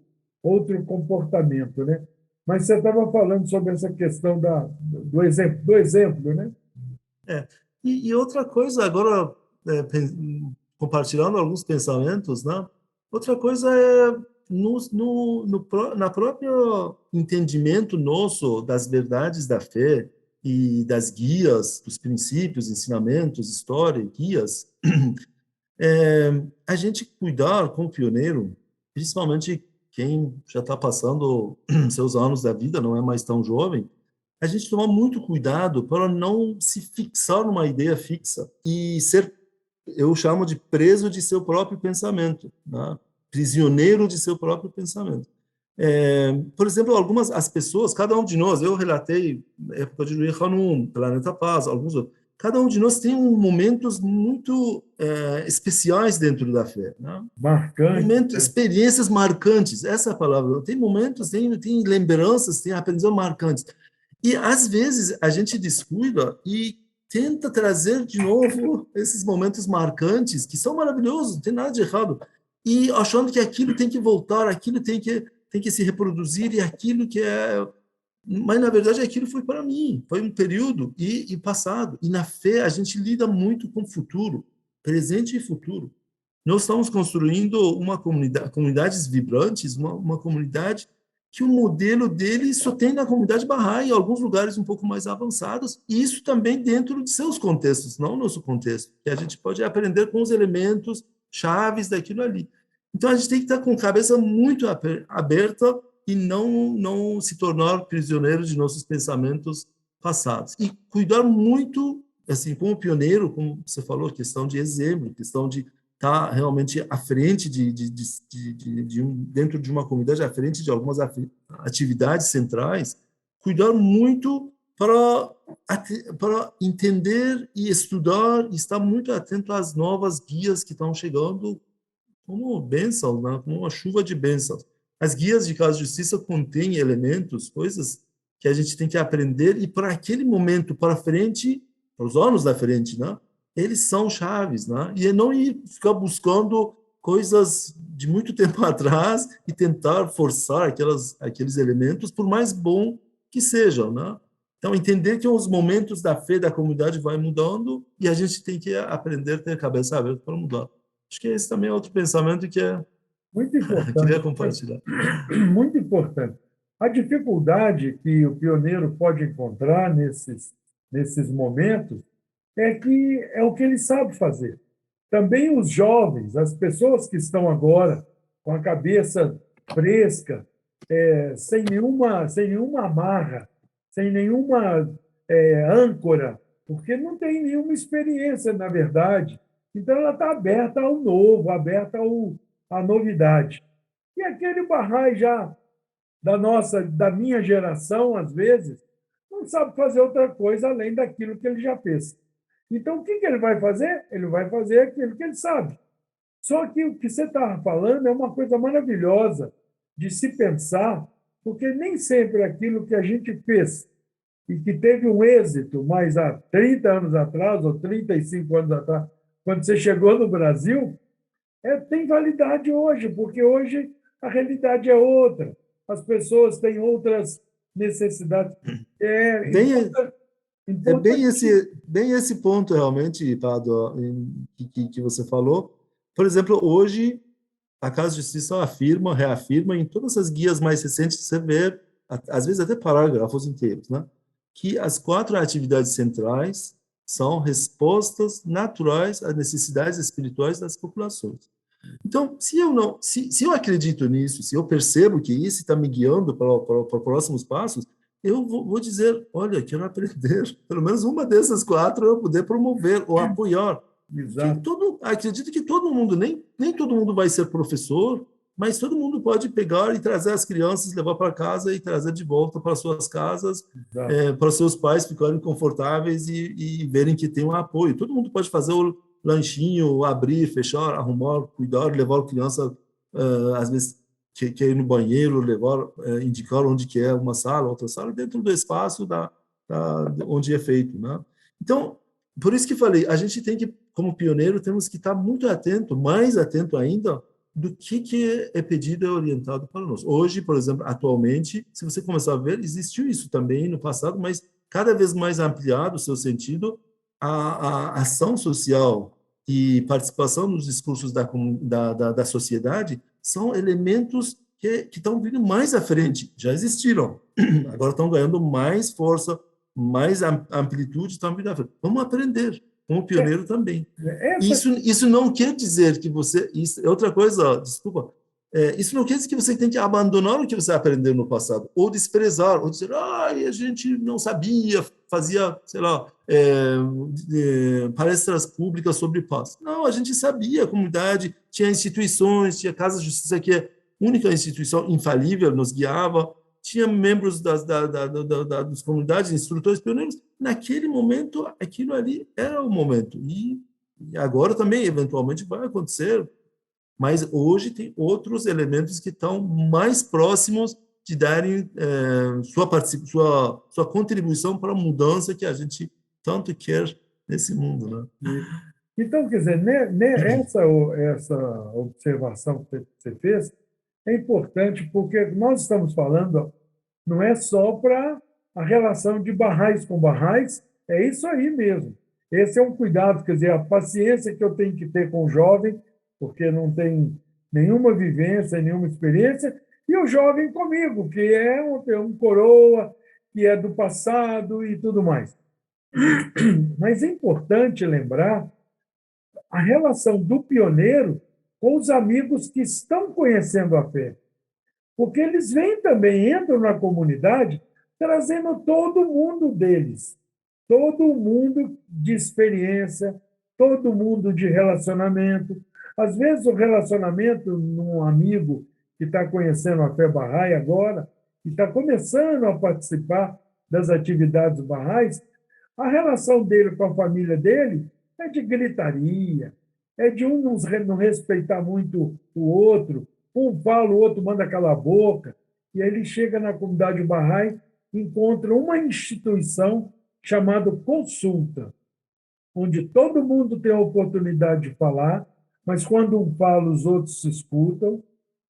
comportamento, né? Mas você estava falando sobre essa questão do exemplo, né? É. E outra coisa, agora, compartilhando alguns pensamentos, né? Outra coisa é na própria entendimento nosso das verdades da fé e das guias, dos princípios, ensinamentos, história, guias, a gente cuidar como pioneiro, principalmente quem já está passando seus anos da vida, não é mais tão jovem, a gente tomar muito cuidado para não se fixar numa ideia fixa e ser, eu chamo de preso de seu próprio pensamento, né? Prisioneiro de seu próprio pensamento. Por exemplo, as pessoas, cada um de nós, eu relatei na época de Luiz Hanum, Planeta Paz, alguns outros, cada um de nós tem momentos muito especiais dentro da fé, né? Marcante. Experiências marcantes, essa é a palavra. Tem momentos, tem lembranças, tem aprendizados marcantes. E, às vezes, a gente descuida e tenta trazer de novo esses momentos marcantes, que são maravilhosos, não tem nada de errado, e achando que aquilo tem que voltar, aquilo tem que se reproduzir, e aquilo que é Mas, na verdade, aquilo foi para mim, foi um período e passado. E na fé, a gente lida muito com o futuro, presente e futuro. Nós estamos construindo uma comunidade, comunidades vibrantes, uma comunidade que o modelo dele só tem na comunidade Bahá'í, em alguns lugares um pouco mais avançados, e isso também dentro de seus contextos, não o nosso contexto, que a gente pode aprender com os elementos chaves daquilo ali. Então, a gente tem que estar com a cabeça muito aberta e não se tornar prisioneiro de nossos pensamentos passados. E cuidar muito, assim, como pioneiro, como você falou, questão de exemplo, questão de estar realmente à frente dentro de uma comunidade, à frente de algumas atividades centrais, cuidar muito para entender e estudar, e estar muito atento às novas guias que estão chegando como bênçãos, né? Como uma chuva de bênçãos. As guias de causa de justiça contêm elementos, coisas que a gente tem que aprender e para aquele momento para frente, para os anos da frente, né? Eles são chaves, né? E não ir ficar buscando coisas de muito tempo atrás e tentar forçar aqueles elementos, por mais bom que sejam, né? Então, entender que os momentos da fé da comunidade vai mudando e a gente tem que aprender a ter a cabeça aberta para mudar. Acho que esse também é outro pensamento que Muito queria importante, compartilhar. muito importante. A dificuldade que o pioneiro pode encontrar nesses momentos é que é o que ele sabe fazer. Também os jovens, as pessoas que estão agora com a cabeça fresca, sem nenhuma amarra, sem nenhuma âncora, porque não tem nenhuma experiência, na verdade. Então, ela está aberta ao novo, aberta à novidade. E aquele Bahá'í já da minha geração, às vezes, não sabe fazer outra coisa além daquilo que ele já fez. Então, o que ele vai fazer? Ele vai fazer aquilo que ele sabe. Só que o que você estava falando é uma coisa maravilhosa de se pensar, porque nem sempre aquilo que a gente fez e que teve um êxito, mas há 30 anos atrás, ou 35 anos atrás, quando você chegou no Brasil, tem validade hoje, porque hoje a realidade é outra. As pessoas têm outras necessidades. Bem, é Importante. bem esse ponto, realmente, Pado, que você falou. Por exemplo, hoje, a Casa de Justiça afirma, reafirma, em todas as guias mais recentes, você vê, às vezes até parágrafos inteiros, né? Que as 4 atividades centrais são respostas naturais às necessidades espirituais das populações. Então, se eu acredito nisso, se eu percebo que isso está me guiando para próximos passos, eu vou dizer, olha, quero aprender, pelo menos uma dessas 4 eu poder promover ou apoiar. Porque Exato, acredito que todo mundo, nem todo mundo vai ser professor, mas todo mundo pode pegar e trazer as crianças, levar para casa e trazer de volta para suas casas, exato. para seus pais ficarem confortáveis e verem que tem um apoio. Todo mundo pode fazer o lanchinho, abrir, fechar, arrumar, cuidar, levar a criança, às vezes, quer ir no banheiro, levar, indicar onde que é uma sala, outra sala, dentro do espaço onde é feito, né? Então, por isso que falei, a gente tem que, como pioneiro, temos que estar muito atento, mais atento ainda, do que é pedido e orientado para nós. Hoje, por exemplo, atualmente, se você começar a ver, existiu isso também no passado, mas cada vez mais ampliado o seu sentido, a ação social e participação nos discursos da sociedade são elementos que estão vindo mais à frente, já existiram, agora estão ganhando mais força, mais amplitude, estão vindo à frente. Vamos aprender, como pioneiro também. Essa, Isso não quer dizer que você... Isso é outra coisa, desculpa. Isso não quer dizer que você tem que abandonar o que você aprendeu no passado, ou desprezar, ou dizer, a gente não sabia, fazia, sei lá, palestras públicas sobre paz. Não, a gente sabia, a comunidade tinha instituições, tinha Casa de Justiça, que é a única instituição infalível, nos guiava, tinha membros das comunidades, instrutores pioneiros. Naquele momento, aquilo ali era o momento. E agora também, eventualmente, vai acontecer, mas hoje tem outros elementos que estão mais próximos de darem sua contribuição para a mudança que a gente tanto quer nesse mundo, né? então, quer dizer, essa observação que você fez é importante, porque nós estamos falando Não é só para a relação de barrais com barrais, é isso aí mesmo. Esse é um cuidado, quer dizer, a paciência que eu tenho que ter com o jovem, porque não tem nenhuma vivência, nenhuma experiência, e o jovem comigo, que é um coroa, que é do passado e tudo mais. Mas é importante lembrar a relação do pioneiro com os amigos que estão conhecendo a fé. Porque eles vêm também, entram na comunidade, trazendo todo mundo deles, todo mundo de experiência, todo mundo de relacionamento. Às vezes, o relacionamento num amigo que está conhecendo a fé Bahá'í agora, e está começando a participar das atividades Bahá'ís, a relação dele com a família dele é de gritaria, é de um não respeitar muito o outro, um fala, o outro manda calar a boca, e aí ele chega na comunidade Bahá'í, encontra uma instituição chamada consulta, onde todo mundo tem a oportunidade de falar, mas quando um fala, os outros se escutam.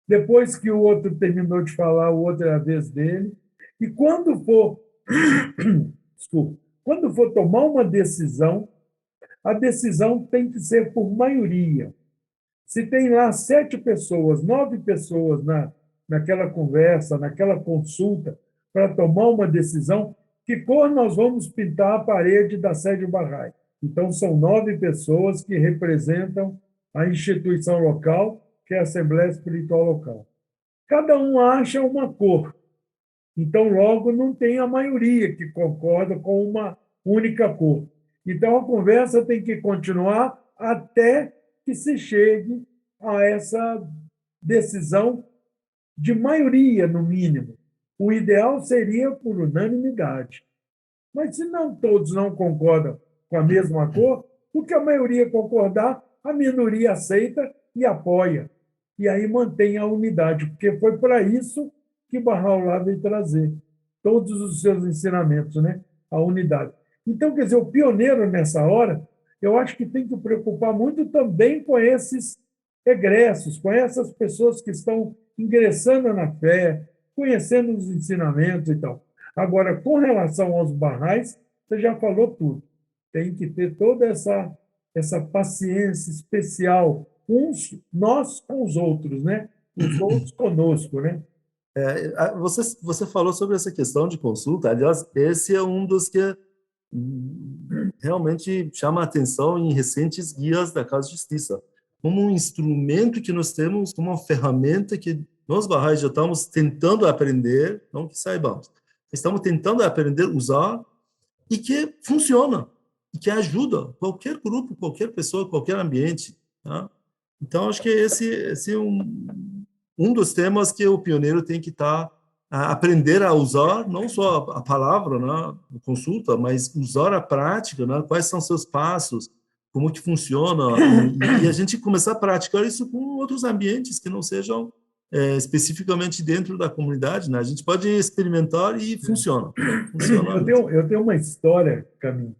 Depois que o outro terminou de falar, o outro é a vez dele. E quando for, desculpa, quando for tomar uma decisão, a decisão tem que ser por maioria. Se tem lá 7 pessoas, 9 pessoas naquela conversa, naquela consulta, para tomar uma decisão, que cor nós vamos pintar a parede da sede Bahá'í? Então, são 9 pessoas que representam a instituição local, que é a Assembleia Espiritual Local. Cada um acha uma cor. Então, logo, não tem a maioria que concorda com uma única cor. Então, a conversa tem que continuar até que se chegue a essa decisão de maioria, no mínimo. O ideal seria por unanimidade. Mas se não todos não concordam com a mesma cor, o que a maioria concordar, a minoria aceita e apoia. E aí mantém a unidade, porque foi para isso que Bahá'u'lláh veio trazer todos os seus ensinamentos, né? A unidade. Então, quer dizer, o pioneiro nessa hora, eu acho que tem que preocupar muito também com esses egressos, com essas pessoas que estão ingressando na fé, conhecendo os ensinamentos e tal. Agora, com relação aos barrais, você já falou tudo. Tem que ter toda essa paciência especial, uns nós com os outros, né? Os outros conosco, né? Você falou sobre essa questão de consulta. Aliás, esse é um dos que realmente chama a atenção em recentes guias da Casa de Justiça, como um instrumento que nós temos, como uma ferramenta que nós, Bahá'ís, já estamos tentando aprender, não que saibamos, estamos tentando aprender a usar e que funciona, e que ajuda qualquer grupo, qualquer pessoa, qualquer ambiente. Tá? Então, acho que esse é um dos temas que o pioneiro tem que estar aprender a usar, não só a palavra, né, consulta, mas usar a prática, né, quais são seus passos, como que funciona, e a gente começar a praticar isso com outros ambientes que não sejam especificamente dentro da comunidade, né? A gente pode experimentar e funciona. Eu tenho uma história, Camille,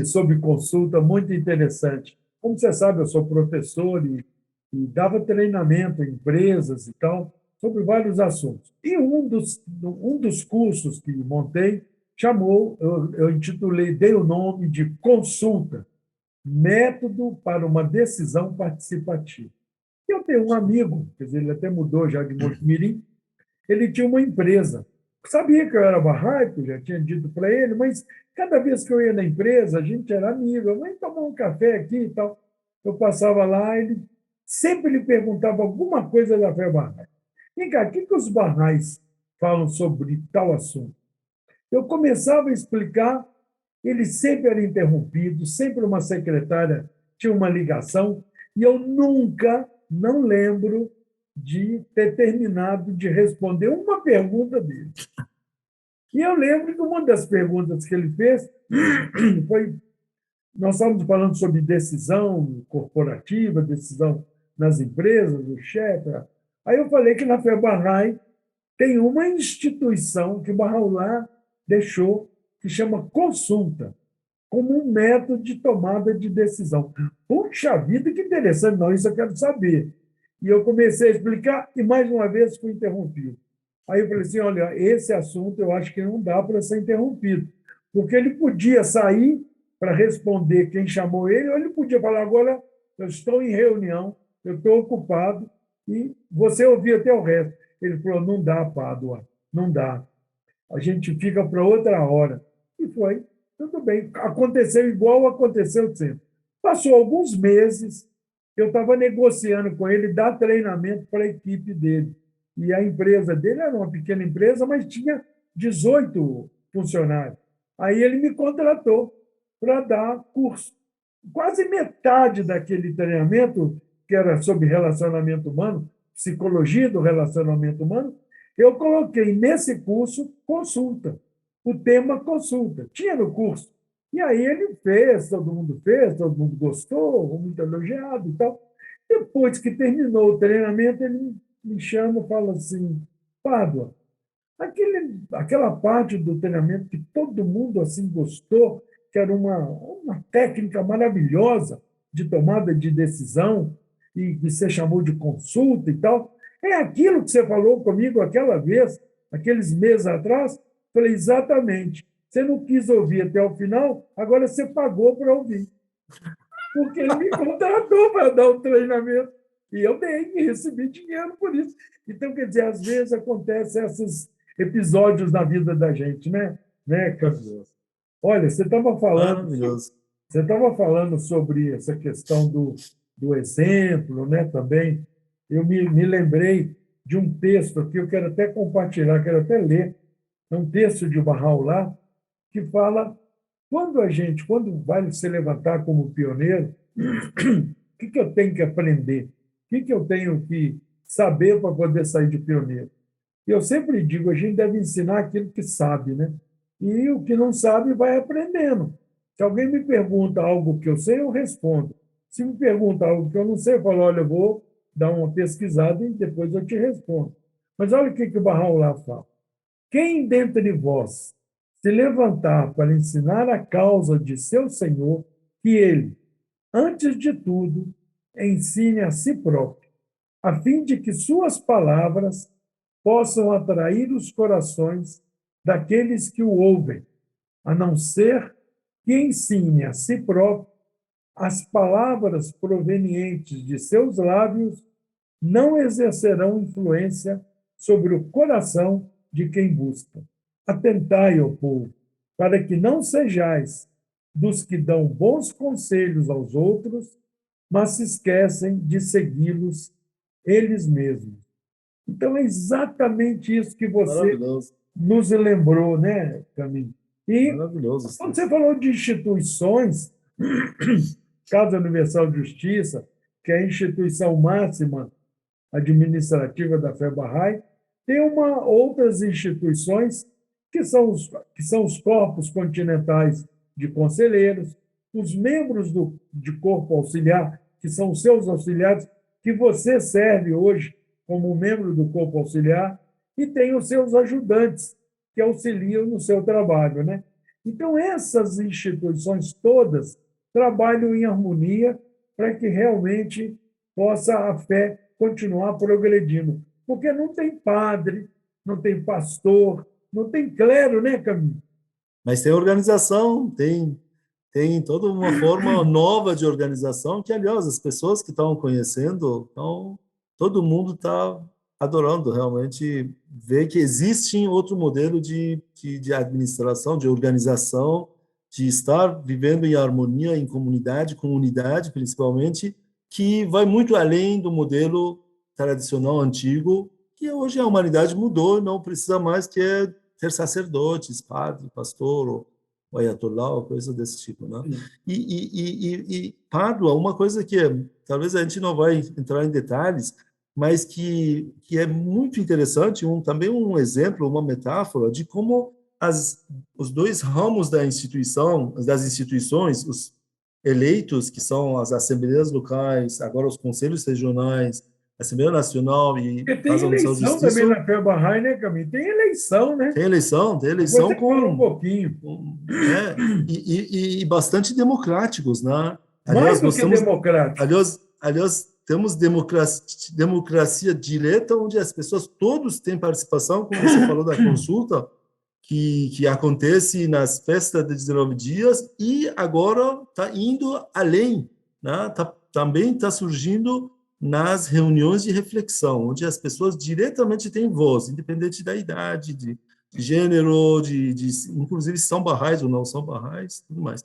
sobre consulta muito interessante. Como você sabe, eu sou professor e dava treinamento em empresas e tal, sobre vários assuntos. E um dos cursos que montei eu intitulei, dei o nome de Consulta, Método para uma Decisão Participativa. Eu tenho um amigo, quer dizer, ele até mudou já de Mojimirim, ele tinha uma empresa. Sabia que eu era barraico, já tinha dito para ele, mas cada vez que eu ia na empresa, a gente era amigo, eu ia tomar um café aqui e tal. Eu passava lá, ele sempre lhe perguntava alguma coisa da fé Bahá'í. Vem cá, o que os barrais falam sobre tal assunto? Eu começava a explicar, ele sempre era interrompido, sempre uma secretária tinha uma ligação, e eu nunca, não lembro de ter terminado de responder uma pergunta dele. E eu lembro que uma das perguntas que ele fez foi... Nós estávamos falando sobre decisão corporativa, decisão nas empresas, do chefe. Aí eu falei que na Fé Bahá'í tem uma instituição que o Bahá'u'lláh deixou, que chama consulta, como um método de tomada de decisão. Puxa vida, que interessante! Não, isso eu quero saber. E eu comecei a explicar e, mais uma vez, fui interrompido. Aí eu falei assim, olha, esse assunto eu acho que não dá para ser interrompido, porque ele podia sair para responder quem chamou ele, ou ele podia falar, agora eu estou em reunião, eu estou ocupado, e você ouvir até o resto. Ele falou, não dá, Pádua, não dá. A gente fica para outra hora. E foi, tudo bem. Aconteceu igual aconteceu sempre. Passou alguns meses, eu estava negociando com ele dar treinamento para a equipe dele. E a empresa dele era uma pequena empresa, mas tinha 18 funcionários. Aí ele me contratou para dar curso. Quase metade daquele treinamento, que era sobre relacionamento humano, psicologia do relacionamento humano, eu coloquei nesse curso consulta, o tema consulta. Tinha no curso. E aí ele fez, todo mundo gostou, muito elogiado e tal. Depois que terminou o treinamento, ele me chama e fala assim, Pádua, aquela parte do treinamento que todo mundo assim gostou, que era uma técnica maravilhosa de tomada de decisão, e que você chamou de consulta e tal, é aquilo que você falou comigo aquela vez, aqueles meses atrás? Falei, exatamente. Você não quis ouvir até o final, agora você pagou para ouvir. Porque ele me contratou para dar o treinamento. E eu dei, e recebi dinheiro por isso. Então, quer dizer, às vezes acontecem esses episódios na vida da gente, né, Carlos? Olha, Maravilhoso. você estava falando sobre essa questão do exemplo, né, também. Eu me lembrei de um texto aqui, eu quero até compartilhar, quero até ler. É um texto de Bahá'u'lláh que fala quando vai se levantar como pioneiro, o que eu tenho que aprender? O que eu tenho que saber para poder sair de pioneiro? E eu sempre digo, a gente deve ensinar aquilo que sabe, né? E o que não sabe vai aprendendo. Se alguém me pergunta algo que eu sei, eu respondo. Se me pergunta algo que eu não sei, eu falo, olha, eu vou dar uma pesquisada e depois eu te respondo. Mas olha o que o Bahá'u'lláh fala. Quem dentre vós se levantar para ensinar a causa de seu Senhor, que ele, antes de tudo, ensine a si próprio, a fim de que suas palavras possam atrair os corações daqueles que o ouvem, a não ser que ensine a si próprio, as palavras provenientes de seus lábios não exercerão influência sobre o coração de quem busca. Atentai, ó povo, para que não sejais dos que dão bons conselhos aos outros, mas se esquecem de segui-los eles mesmos. Então, é exatamente isso que você nos lembrou, né, Camille? E Maravilhoso. quando você falou de instituições, Casa Universal de Justiça, que é a instituição máxima administrativa da Fé Bahá'í, tem outras instituições que são os corpos continentais de conselheiros, os membros de corpo auxiliar, que são os seus auxiliares, que você serve hoje como membro do corpo auxiliar, e tem os seus ajudantes, que auxiliam no seu trabalho, né? Então, essas instituições todas trabalham em harmonia para que realmente possa a fé continuar progredindo. Porque não tem padre, não tem pastor, não tem clero, né, Camilo? Mas tem organização, tem toda uma forma nova de organização que, aliás, as pessoas que estão conhecendo, todo mundo está adorando realmente ver que existe outro modelo de administração, de organização, de estar vivendo em harmonia, em comunidade, com unidade, principalmente, que vai muito além do modelo tradicional antigo, que hoje a humanidade mudou, não precisa mais ter sacerdotes, padre, pastor, ou ayatollah, ou coisa desse tipo, né? E Pádua, uma coisa que talvez a gente não vai entrar em detalhes, mas que é muito interessante, também um exemplo, uma metáfora de como os dois ramos das instituições, os eleitos, que são as assembleias locais, agora os conselhos regionais, a Assembleia Nacional e Tem Casa Universal de eleição também Justiça. na Fé Bahá'í, né, Camilo? Tem eleição, né? Tem eleição Você fala um pouquinho. E bastante democráticos, né? Mais do que democrático. Aliás, temos democracia direta, onde as pessoas todos têm participação, como você falou da consulta, que acontece nas festas de 19 dias, e agora está indo além, né? Também está surgindo nas reuniões de reflexão, onde as pessoas diretamente têm voz, independente da idade, de gênero, inclusive se são barrais ou não são barrais, tudo mais.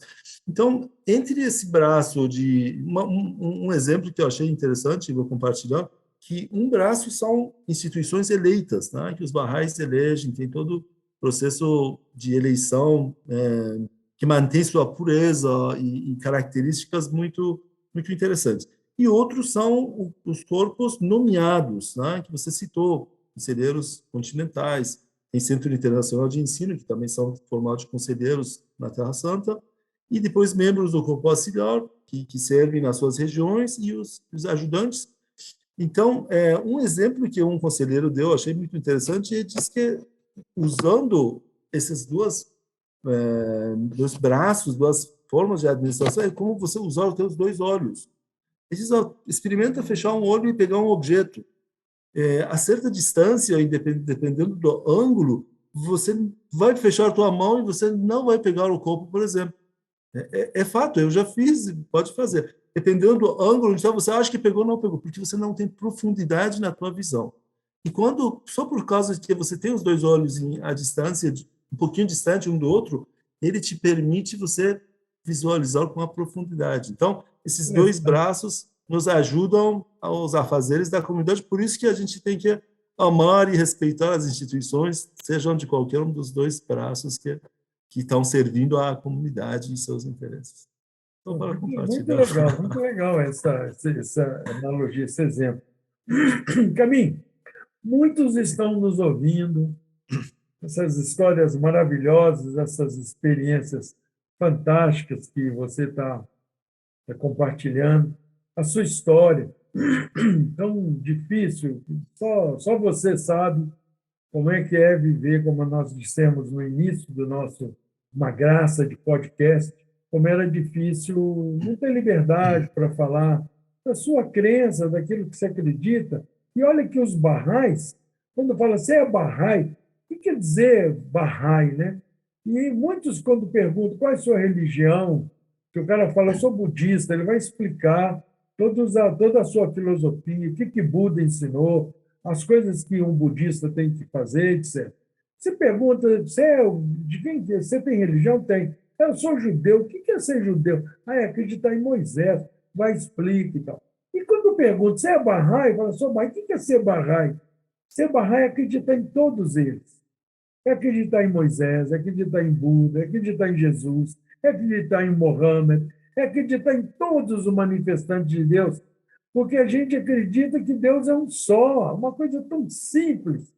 Então, entre esse braço de... um exemplo que eu achei interessante, vou compartilhar, que um braço são instituições eleitas, né? Que os barrais elegem, tem todo processo de eleição que mantém sua pureza e características muito interessantes. E outros são os corpos nomeados, né, que você citou, conselheiros continentais, tem Centro Internacional de Ensino, que também são formados de conselheiros na Terra Santa, e depois membros do corpo auxiliar, que servem nas suas regiões, e os ajudantes. Então, um exemplo que um conselheiro deu, achei muito interessante, ele diz que usando esses dois braços, duas formas de administração, é como você usar os seus dois olhos. Ele diz, experimenta fechar um olho e pegar um objeto. A certa distância, dependendo do ângulo, você vai fechar a tua mão e você não vai pegar o copo, por exemplo. É fato, eu já fiz, pode fazer. Dependendo do ângulo, então você acha que pegou ou não pegou, porque você não tem profundidade na tua visão. E quando, só por causa de que você tem os dois olhos à distância, um pouquinho distante um do outro, ele te permite você visualizar com a profundidade. Então, esses dois braços nos ajudam aos afazeres da comunidade, por isso que a gente tem que amar e respeitar as instituições, sejam de qualquer um dos dois braços que estão servindo à comunidade e seus interesses. Então, para compartilhar. Muito legal essa analogia, esse exemplo. Camille, muitos estão nos ouvindo, essas histórias maravilhosas, essas experiências fantásticas que você está compartilhando, a sua história, tão difícil, só você sabe como é que é viver, como nós dissemos no início do nosso Uma Graça de podcast, como era difícil não ter liberdade para falar da sua crença, daquilo que você acredita. E olha que os barrais, quando fala você é barrai, o que quer dizer barrai, né? E muitos, quando perguntam qual é a sua religião, que o cara fala, eu sou budista, ele vai explicar toda a sua filosofia, o que Buda ensinou, as coisas que um budista tem que fazer, etc. Você pergunta, de quem que é? Você tem religião? Tem. Eu sou judeu. O que é ser judeu? É acreditar em Moisés. Vai, explica e tal. E quando pergunto, você é Bahá'í? Fala, sou Bahá'í. O que é ser Bahá'í? Ser Bahá'í é acreditar em todos eles. É acreditar em Moisés, é acreditar em Buda, é acreditar em Jesus, é acreditar em Mohammed, é acreditar em todos os manifestantes de Deus, porque a gente acredita que Deus é um só, uma coisa tão simples,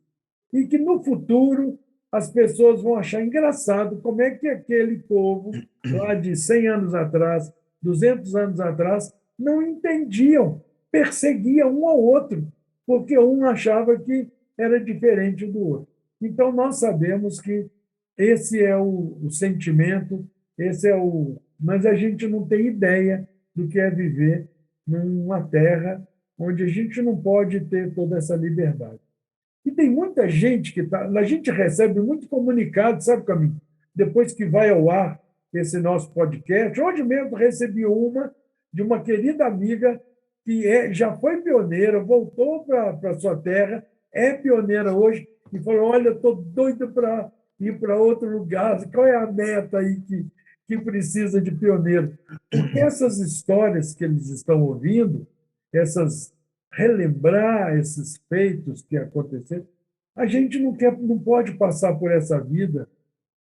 e que no futuro as pessoas vão achar engraçado como é que aquele povo, lá de 100 anos atrás, 200 anos atrás, não entendiam, perseguiam um ao outro, porque um achava que era diferente do outro. Então, nós sabemos que esse é o sentimento, esse é o... Mas a gente não tem ideia do que é viver numa terra onde a gente não pode ter toda essa liberdade. E tem muita gente que está... A gente recebe muito comunicado, sabe, Camilo? Depois que vai ao ar esse nosso podcast. Hoje mesmo recebi uma de uma querida amiga que já foi pioneira, voltou para a sua terra, é pioneira hoje, e falou, olha, estou doido para ir para outro lugar, qual é a meta aí que precisa de pioneiro? Porque essas histórias que eles estão ouvindo, relembrar esses feitos que aconteceram, a gente não pode passar por essa vida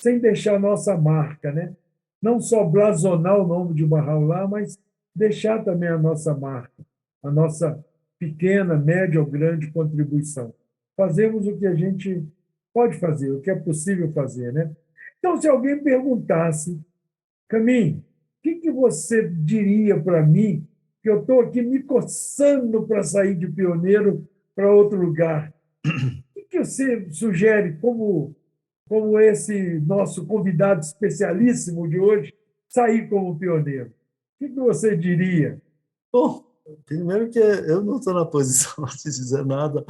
sem deixar a nossa marca, né? Não só blasonar o nome de Bahá'u'lláh, mas deixar também a nossa marca, a nossa pequena, média ou grande contribuição. Fazemos o que a gente pode fazer, o que é possível fazer, né? Então, se alguém perguntasse, Camille, o que você diria para mim, que eu estou aqui me coçando para sair de pioneiro para outro lugar? O que você sugere como esse nosso convidado especialíssimo de hoje sair como pioneiro? O que você diria? Bom, primeiro que eu não estou na posição de dizer nada,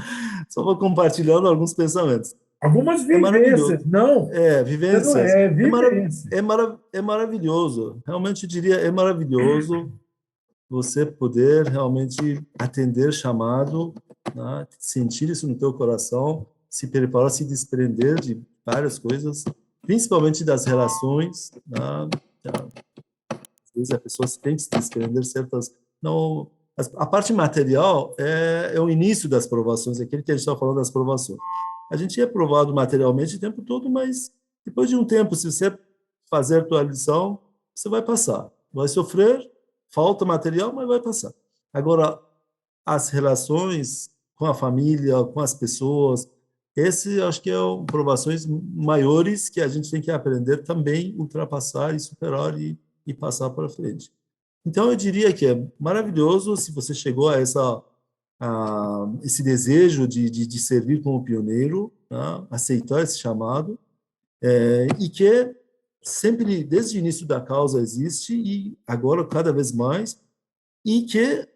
só vou compartilhando alguns pensamentos. Algumas É vivências, maravilhoso. não, É, você não vivências. é vivência. É maravilhoso. Realmente, eu diria, é maravilhoso você poder realmente atender chamado, né? Sentir isso no teu coração, se preparar, se desprender de várias coisas, principalmente das relações, né? Às vezes a pessoa tem que se desprender de certas... Não, a parte material é o início das provações, aquele que a gente está falando das provações. A gente é provado materialmente o tempo todo, mas depois de um tempo, se você fazer a tua lição, você vai passar. Vai sofrer, falta material, mas vai passar. Agora, as relações com a família, com as pessoas, esse acho que é provações maiores que a gente tem que aprender também, ultrapassar e superar e passar para frente. Então, eu diria que é maravilhoso se você chegou a esse desejo de servir como pioneiro, né? Aceitar esse chamado, e que sempre, desde o início da causa, existe, e agora cada vez mais, e que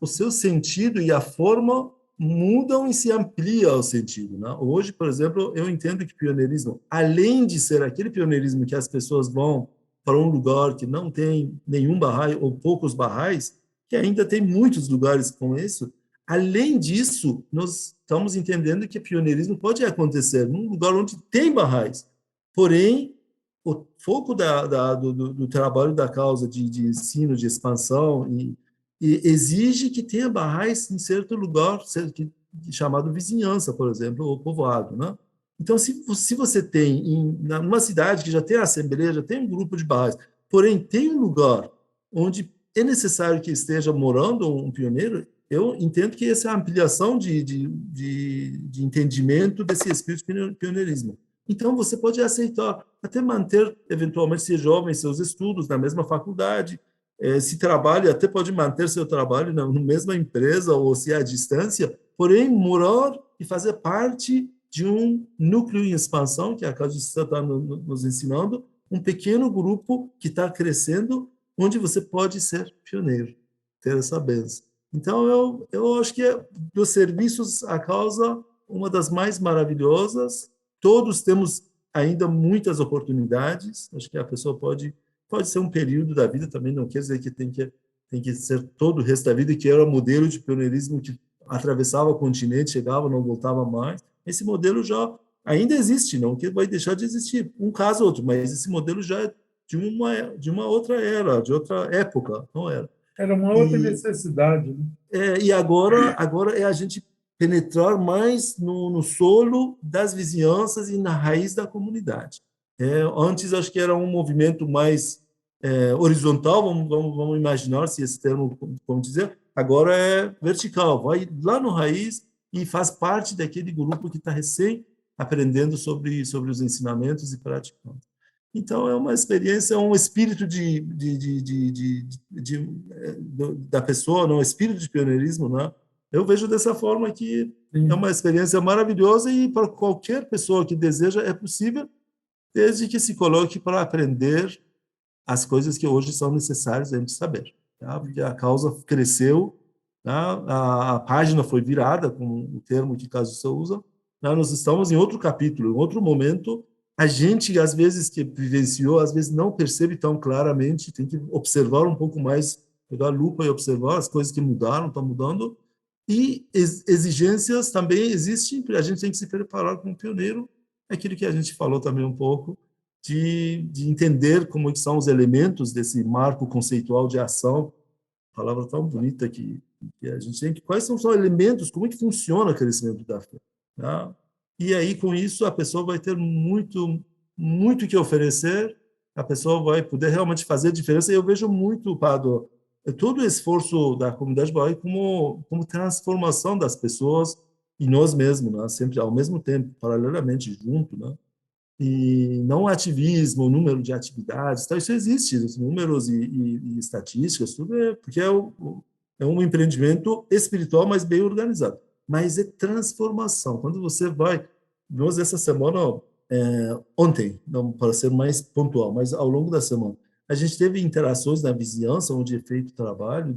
o seu sentido e a forma mudam e se amplia o sentido, né? Hoje, por exemplo, eu entendo que pioneirismo, além de ser aquele pioneirismo que as pessoas vão para um lugar que não tem nenhum barrai ou poucos barrais, que ainda tem muitos lugares com isso, além disso, nós estamos entendendo que pioneirismo pode acontecer num lugar onde tem barrais, porém, o foco do trabalho da causa de ensino, de expansão e exige que tenha barrais em certo lugar, chamado vizinhança, por exemplo, ou povoado, né? Então, se você tem, numa cidade que já tem a assembleia, já tem um grupo de barrais, porém tem um lugar onde é necessário que esteja morando um pioneiro, eu entendo que essa é a ampliação de entendimento desse espírito de pioneirismo. Então, você pode aceitar, até manter, eventualmente, ser jovem, seus estudos na mesma faculdade, se trabalha, até pode manter seu trabalho na mesma empresa ou se é à distância, porém morar e fazer parte de um núcleo em expansão, que a Casa de está nos ensinando, um pequeno grupo que está crescendo, onde você pode ser pioneiro, ter essa benção. Então, eu acho que é dos serviços à causa uma das mais maravilhosas. Todos temos ainda muitas oportunidades. Acho que a pessoa pode ser um período da vida também, não quer dizer que tem que ser todo o resto da vida, que era o modelo de pioneirismo que atravessava o continente, chegava, não voltava mais. Esse modelo já ainda existe, não que vai deixar de existir, um caso ou outro, mas esse modelo já é de uma outra era, de outra época, não era. Era uma outra E, necessidade, né? e agora é a gente penetrar mais no solo das vizinhanças e na raiz da comunidade. Antes, acho que era um movimento mais horizontal, vamos imaginar se esse termo, como dizer, agora é vertical, vai lá no raiz e faz parte daquele grupo que está recém aprendendo sobre os ensinamentos e praticando. Então, é uma experiência, um espírito da pessoa, um espírito de pioneirismo, né? Eu vejo dessa forma que é Sim. uma experiência maravilhosa e para qualquer pessoa que deseja é possível, desde que se coloque para aprender as coisas que hoje são necessárias a gente saber, tá? Porque a causa cresceu, tá? A página foi virada, com o termo que caso você usa, tá? Nós estamos em outro capítulo, em outro momento. A gente, às vezes, que vivenciou, às vezes não percebe tão claramente, tem que observar um pouco mais, pegar a lupa e observar as coisas que mudaram, estão mudando, e exigências também existem, a gente tem que se preparar como pioneiro, aquilo que a gente falou também um pouco, de entender como que são os elementos desse marco conceitual de ação, palavra tão bonita que a gente tem, quais são os elementos, como é que funciona o crescimento da fé, tá? E aí, com isso, a pessoa vai ter muito, muito que oferecer, a pessoa vai poder realmente fazer diferença, e eu vejo muito, Pado, todo o esforço da comunidade Bahá'í como transformação das pessoas e nós mesmos, né? Sempre ao mesmo tempo, paralelamente, junto, né? E não ativismo, o número de atividades, tá? Isso existe, os números e estatísticas, tudo porque é um empreendimento espiritual, mas bem organizado. Mas é transformação. Quando você vai, nós essa semana, ontem, não para ser mais pontual, mas ao longo da semana, a gente teve interações na vizinhança, onde é feito o trabalho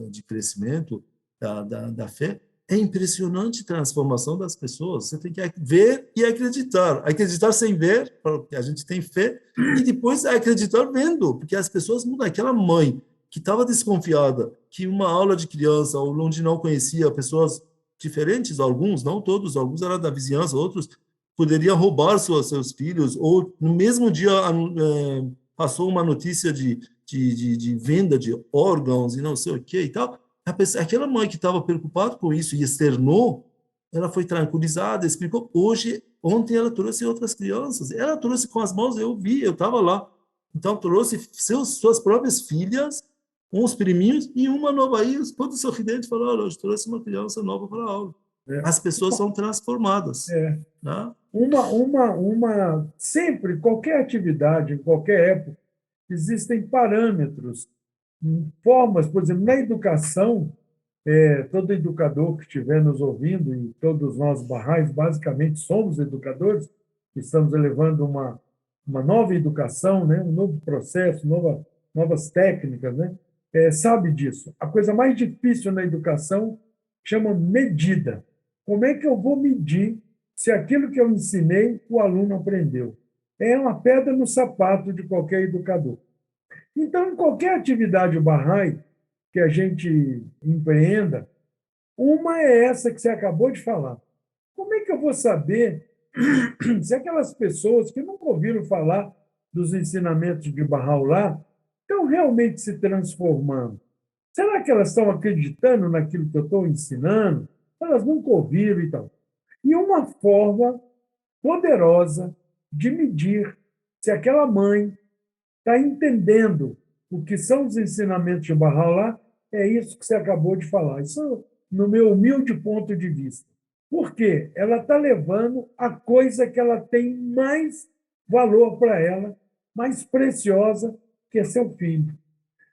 de crescimento da fé. É impressionante a transformação das pessoas. Você tem que ver e acreditar. Acreditar sem ver, porque a gente tem fé, e depois acreditar vendo, porque as pessoas mudam. Aquela mãe que estava desconfiada que uma aula de criança, ou onde não conhecia pessoas diferentes, alguns, não todos, alguns eram da vizinhança, outros poderiam roubar seus filhos, ou no mesmo dia passou uma notícia de venda de órgãos e não sei o que e tal. Aquela mãe que estava preocupada com isso e externou, ela foi tranquilizada, explicou. Ontem ela trouxe outras crianças, ela trouxe com as mãos, eu vi, eu estava lá. Então, trouxe suas próprias filhas, uns priminhos e uma nova aí, todo sorridente, falou, olha, eu trouxe uma criança nova para a aula. As pessoas são transformadas. Né? Sempre, qualquer atividade, em qualquer época, existem parâmetros, formas, por exemplo, na educação, todo educador que estiver nos ouvindo, e todos nós, Barrais, basicamente somos educadores, estamos elevando uma nova educação, né? Um novo processo, novas técnicas, né? Sabe disso. A coisa mais difícil na educação chama medida. Como é que eu vou medir se aquilo que eu ensinei o aluno aprendeu? É uma pedra no sapato de qualquer educador. Então, em qualquer atividade Bahá'í que a gente empreenda, uma é essa que você acabou de falar. Como é que eu vou saber se aquelas pessoas que nunca ouviram falar dos ensinamentos de Bahá'u'lláh estão realmente se transformando? Será que elas estão acreditando naquilo que eu estou ensinando? Elas nunca ouviram e tal. E uma forma poderosa de medir se aquela mãe está entendendo o que são os ensinamentos de Bahá'u'lláh é isso que você acabou de falar. Isso no meu humilde ponto de vista. Por quê? Ela está levando a coisa que ela tem mais valor para ela, mais preciosa, que é seu filho.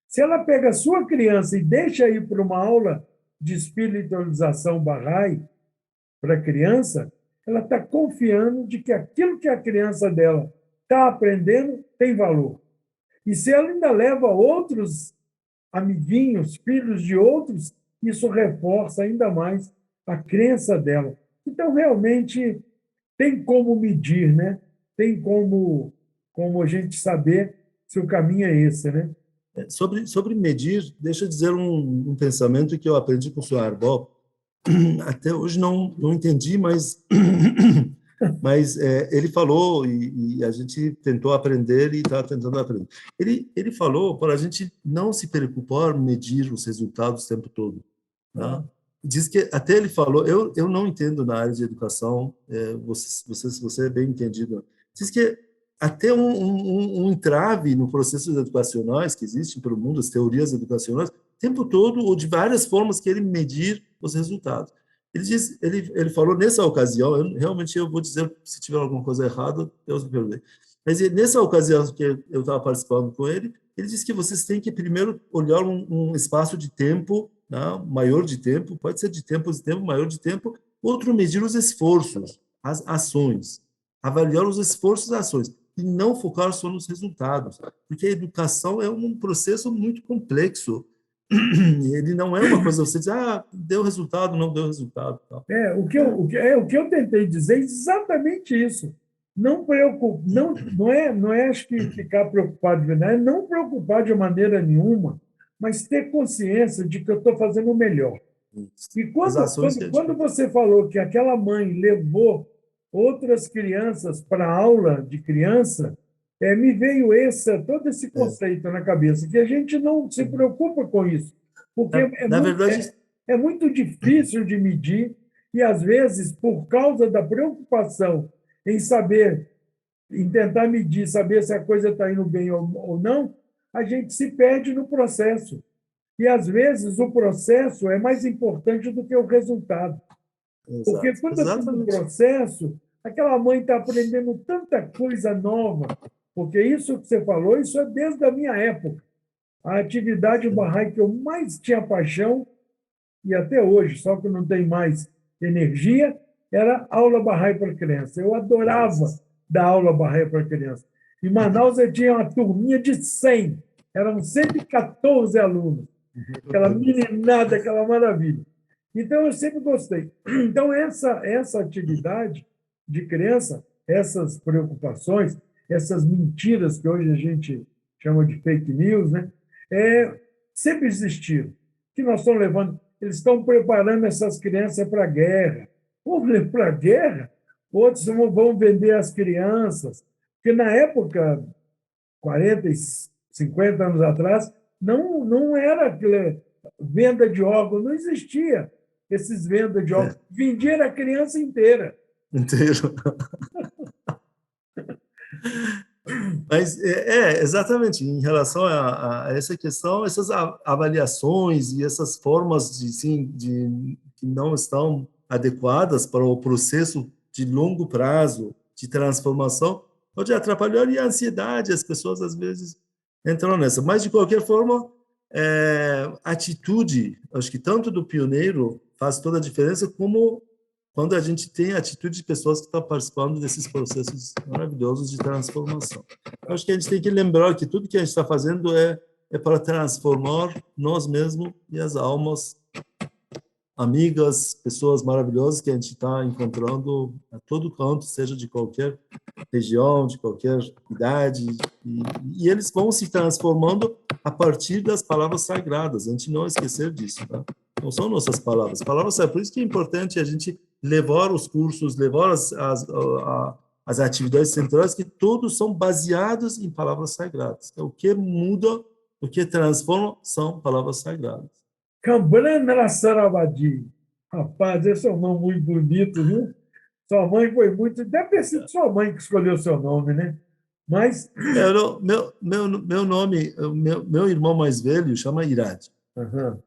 Se ela pega a sua criança e deixa ir para uma aula de espiritualização Bahá'í para a criança, ela está confiando de que aquilo que a criança dela está aprendendo tem valor. E se ela ainda leva outros amiguinhos, filhos de outros, isso reforça ainda mais a crença dela. Então, realmente, tem como medir, né? Tem como a gente saber se o caminho é esse, né? Sobre medir, deixa eu dizer um pensamento que eu aprendi com o Sr. Arbol. Até hoje não entendi, mas ele falou e a gente tentou aprender e está tentando aprender. Ele falou para a gente não se preocupar medir os resultados o tempo todo. Né? Diz que até ele falou, eu não entendo na área de educação, você é bem entendido. Diz que até um entrave no processos educacionais que existe para o mundo, as teorias educacionais, o tempo todo, ou de várias formas que ele medir os resultados. Ele falou nessa ocasião, realmente eu vou dizer se tiver alguma coisa errada, Deus me perdoe. Mas nessa ocasião que eu estava participando com ele disse que vocês têm que primeiro olhar um espaço de tempo, né, maior de tempo, pode ser de tempo, maior de tempo, outro medir os esforços, as ações, avaliar os esforços e ações, e não focar só nos resultados, porque a educação é um processo muito complexo. Ele não é uma coisa você diz, deu resultado, não deu resultado. O que eu tentei dizer é exatamente isso. Não preocupa, não é acho que ficar preocupado, né? Não preocupar de maneira nenhuma, mas ter consciência de que eu estou fazendo o melhor. E quando você falou que aquela mãe levou outras crianças para a aula de criança, me veio todo esse conceito na cabeça, que a gente não se preocupa com isso, porque é muito difícil de medir e, às vezes, por causa da preocupação em tentar medir, saber se a coisa está indo bem ou não, a gente se perde no processo. E, às vezes, o processo é mais importante do que o resultado. Porque quando eu estou no processo, aquela mãe está aprendendo tanta coisa nova, porque isso que você falou, isso é desde a minha época. A atividade Bahá'í que eu mais tinha paixão, e até hoje, só que não tem mais energia, era aula Bahá'í para criança. Eu adorava dar aula Bahá'í para criança. Em Manaus, eu tinha uma turminha de 100. Eram 114 alunos. Aquela meninada, aquela maravilha. Então, eu sempre gostei. Então, essa atividade de criança, essas preocupações, essas mentiras que hoje a gente chama de fake news, né? Sempre existiram. Que nós estamos levando, eles estão preparando essas crianças para a guerra. Vamos para a guerra? Outros vão vender as crianças. Porque na época, 40, 50 anos atrás, não era venda de órgãos, não existia esses vendas de órgãos. Vendia a criança inteira. Inteiro. Mas, exatamente, em relação a essa questão, essas avaliações e essas formas que não estão adequadas para o processo de longo prazo de transformação, pode atrapalhar e a ansiedade, as pessoas às vezes entram nessa. Mas, de qualquer forma, atitude, acho que tanto do pioneiro faz toda a diferença, como quando a gente tem a atitude de pessoas que estão participando desses processos maravilhosos de transformação. Eu acho que a gente tem que lembrar que tudo que a gente está fazendo é para transformar nós mesmos e as almas amigas, pessoas maravilhosas que a gente está encontrando a todo canto, seja de qualquer região, de qualquer idade, e eles vão se transformando a partir das palavras sagradas, a gente não esquecer disso, tá? Não são nossas palavras. Palavras sagradas, por isso que é importante a gente levar os cursos, levar as atividades centrais, que todos são baseados em palavras sagradas. O que muda, o que transforma, são palavras sagradas. Cambrana Sarabadi. Rapaz, esse é um nome muito bonito, viu? Sua mãe foi muito... Deve ter sido sua mãe que escolheu o seu nome, né? Mas... Meu nome, meu irmão mais velho chama Irad. Uhum.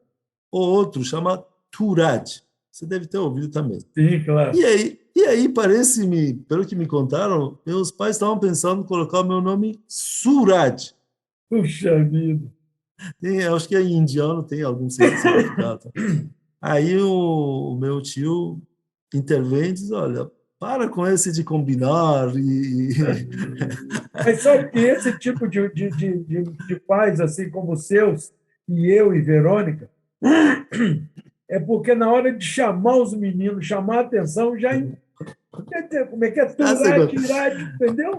O outro chama Turad. Você deve ter ouvido também. Sim, claro. E aí parece-me, pelo que me contaram, meus pais estavam pensando em colocar o meu nome Suraj. Puxa vida. Acho que em indiano tem algum significado. Aí o meu tio intervém e diz, olha, para com esse de combinar. Mas sabe que esse tipo de pais, assim como os seus, e eu e Verônica, é porque na hora de chamar os meninos, chamar a atenção, já... Como é que é? Turati, entendeu?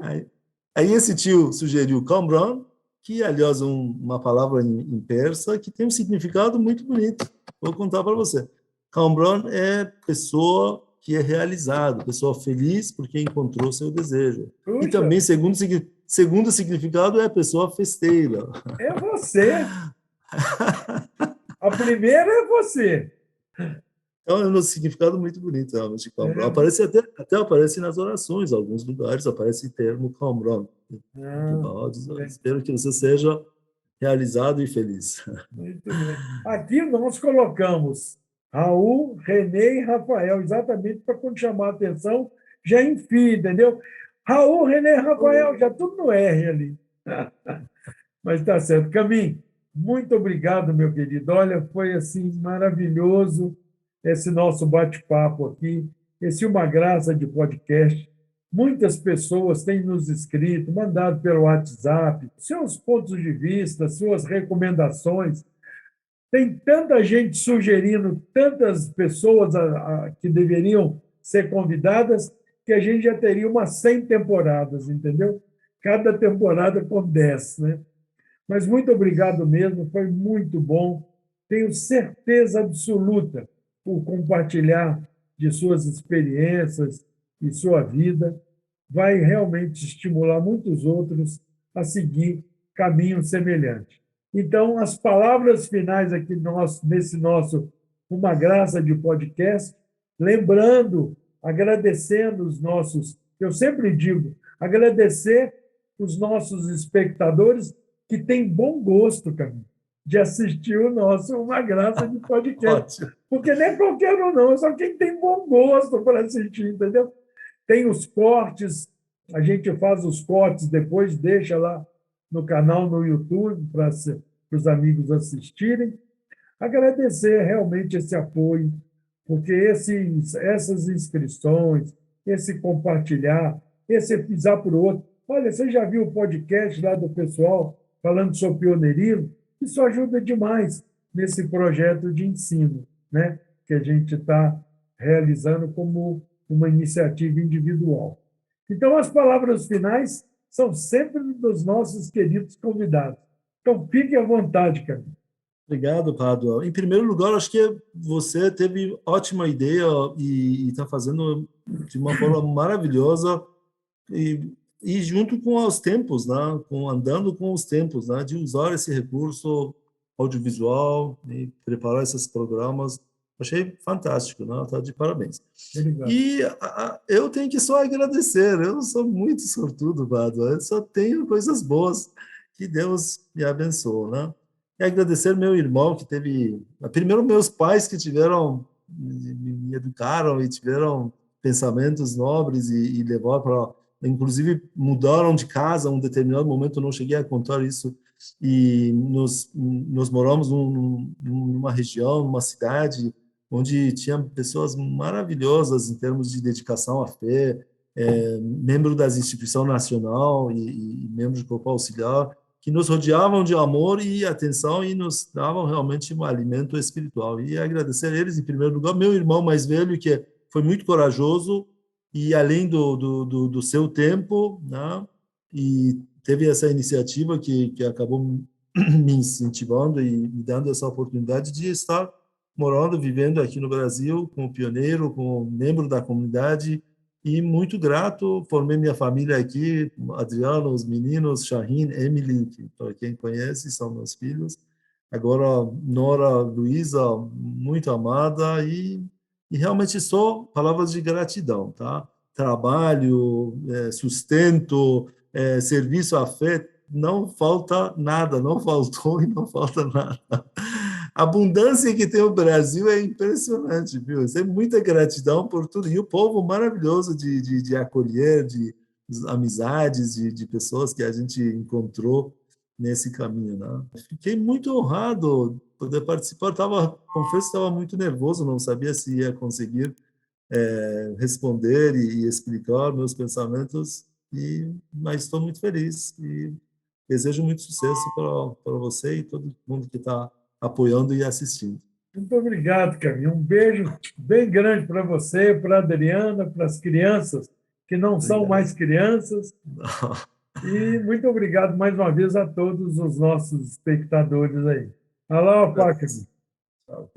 Aí esse tio sugeriu Kamran, que, aliás, uma palavra em persa que tem um significado muito bonito. Vou contar para você. Kamran é pessoa que é realizada, pessoa feliz porque encontrou seu desejo. Puxa. E também, segundo significado, é pessoa festeira. É você. A primeira é você. Então, é um significado muito bonito, realmente, Kamran. Aparece até aparece nas orações, em alguns lugares aparece o termo Kamran. Espero que você seja realizado e feliz. Muito bem. Aqui nós colocamos Raul, Renê e Rafael, exatamente para quando chamar a atenção, já enfia, entendeu? Raul, Renê e Rafael, já tudo no R ali. Mas está certo. Camim, muito obrigado, meu querido. Olha, foi assim maravilhoso esse nosso bate-papo aqui, esse Uma Graça de podcast. Muitas pessoas têm nos escrito, mandado pelo WhatsApp, seus pontos de vista, suas recomendações. Tem tanta gente sugerindo, tantas pessoas que deveriam ser convidadas, que a gente já teria umas 100 temporadas, entendeu? Cada temporada com 10, né? Mas muito obrigado mesmo, foi muito bom. Tenho certeza absoluta por compartilhar de suas experiências e sua vida, vai realmente estimular muitos outros a seguir caminho semelhante. Então, as palavras finais aqui nesse nosso Uma Graça de podcast, lembrando, agradecendo os nossos, eu sempre digo, agradecer os nossos espectadores que têm bom gosto, Camilo, de assistir o nosso Uma Graça de podcast. Porque nem qualquer um, não, é só quem tem bom gosto para assistir, entendeu? Tem os cortes, a gente faz os cortes depois, deixa lá no canal no YouTube para os amigos assistirem. Agradecer realmente esse apoio, porque essas inscrições, esse compartilhar, esse pisar para o outro. Olha, você já viu o podcast lá do pessoal falando sobre pioneirismo? Isso ajuda demais nesse projeto de ensino, né? Que a gente está realizando como uma iniciativa individual. Então, as palavras finais são sempre dos nossos queridos convidados. Então, fique à vontade, Camilo. Obrigado, Padua. Em primeiro lugar, acho que você teve ótima ideia e está fazendo de uma forma maravilhosa e junto com os tempos, né? Andando com os tempos, né? De usar esse recurso audiovisual e preparar esses programas. Achei fantástico, né? Tá de parabéns. Obrigado. E eu tenho que só agradecer. Eu sou muito sortudo, Padua. Eu só tenho coisas boas que Deus me abençoou, né? E agradecer meu irmão que teve, primeiro meus pais que tiveram me educaram e tiveram pensamentos nobres e levaram para, inclusive mudaram de casa um determinado momento, eu não cheguei a contar isso, e nós moramos numa região, numa cidade onde tinha pessoas maravilhosas em termos de dedicação à fé, membro das instituições nacional e membros do corpo auxiliar, que nos rodeavam de amor e atenção e nos davam realmente um alimento espiritual. E agradecer a eles, em primeiro lugar, meu irmão mais velho, que foi muito corajoso e além do seu tempo, né? E teve essa iniciativa que acabou me incentivando e me dando essa oportunidade de estar morando, vivendo aqui no Brasil, como pioneiro, como membro da comunidade, e muito grato, formei minha família aqui, Adriano, os meninos, Shahin, Emily, que para quem conhece, são meus filhos. Agora, Nora, Luísa, muito amada, e realmente só palavras de gratidão, tá? Trabalho, sustento, serviço à fé, não falta nada, não faltou e não falta nada. A abundância que tem o Brasil é impressionante, viu? É muita gratidão por tudo. E o povo maravilhoso de acolher, de amizades, de pessoas que a gente encontrou nesse caminho, né? Fiquei muito honrado poder participar. Confesso que estava muito nervoso, não sabia se ia conseguir responder e explicar meus pensamentos, mas estou muito feliz e desejo muito sucesso para você e todo mundo que está apoiando e assistindo. Muito obrigado, Camilo. Um beijo bem grande para você, para a Adriana, para as crianças que não são Obrigado. mais crianças. E muito obrigado mais uma vez a todos os nossos espectadores aí. Alô, Camilo. Tchau.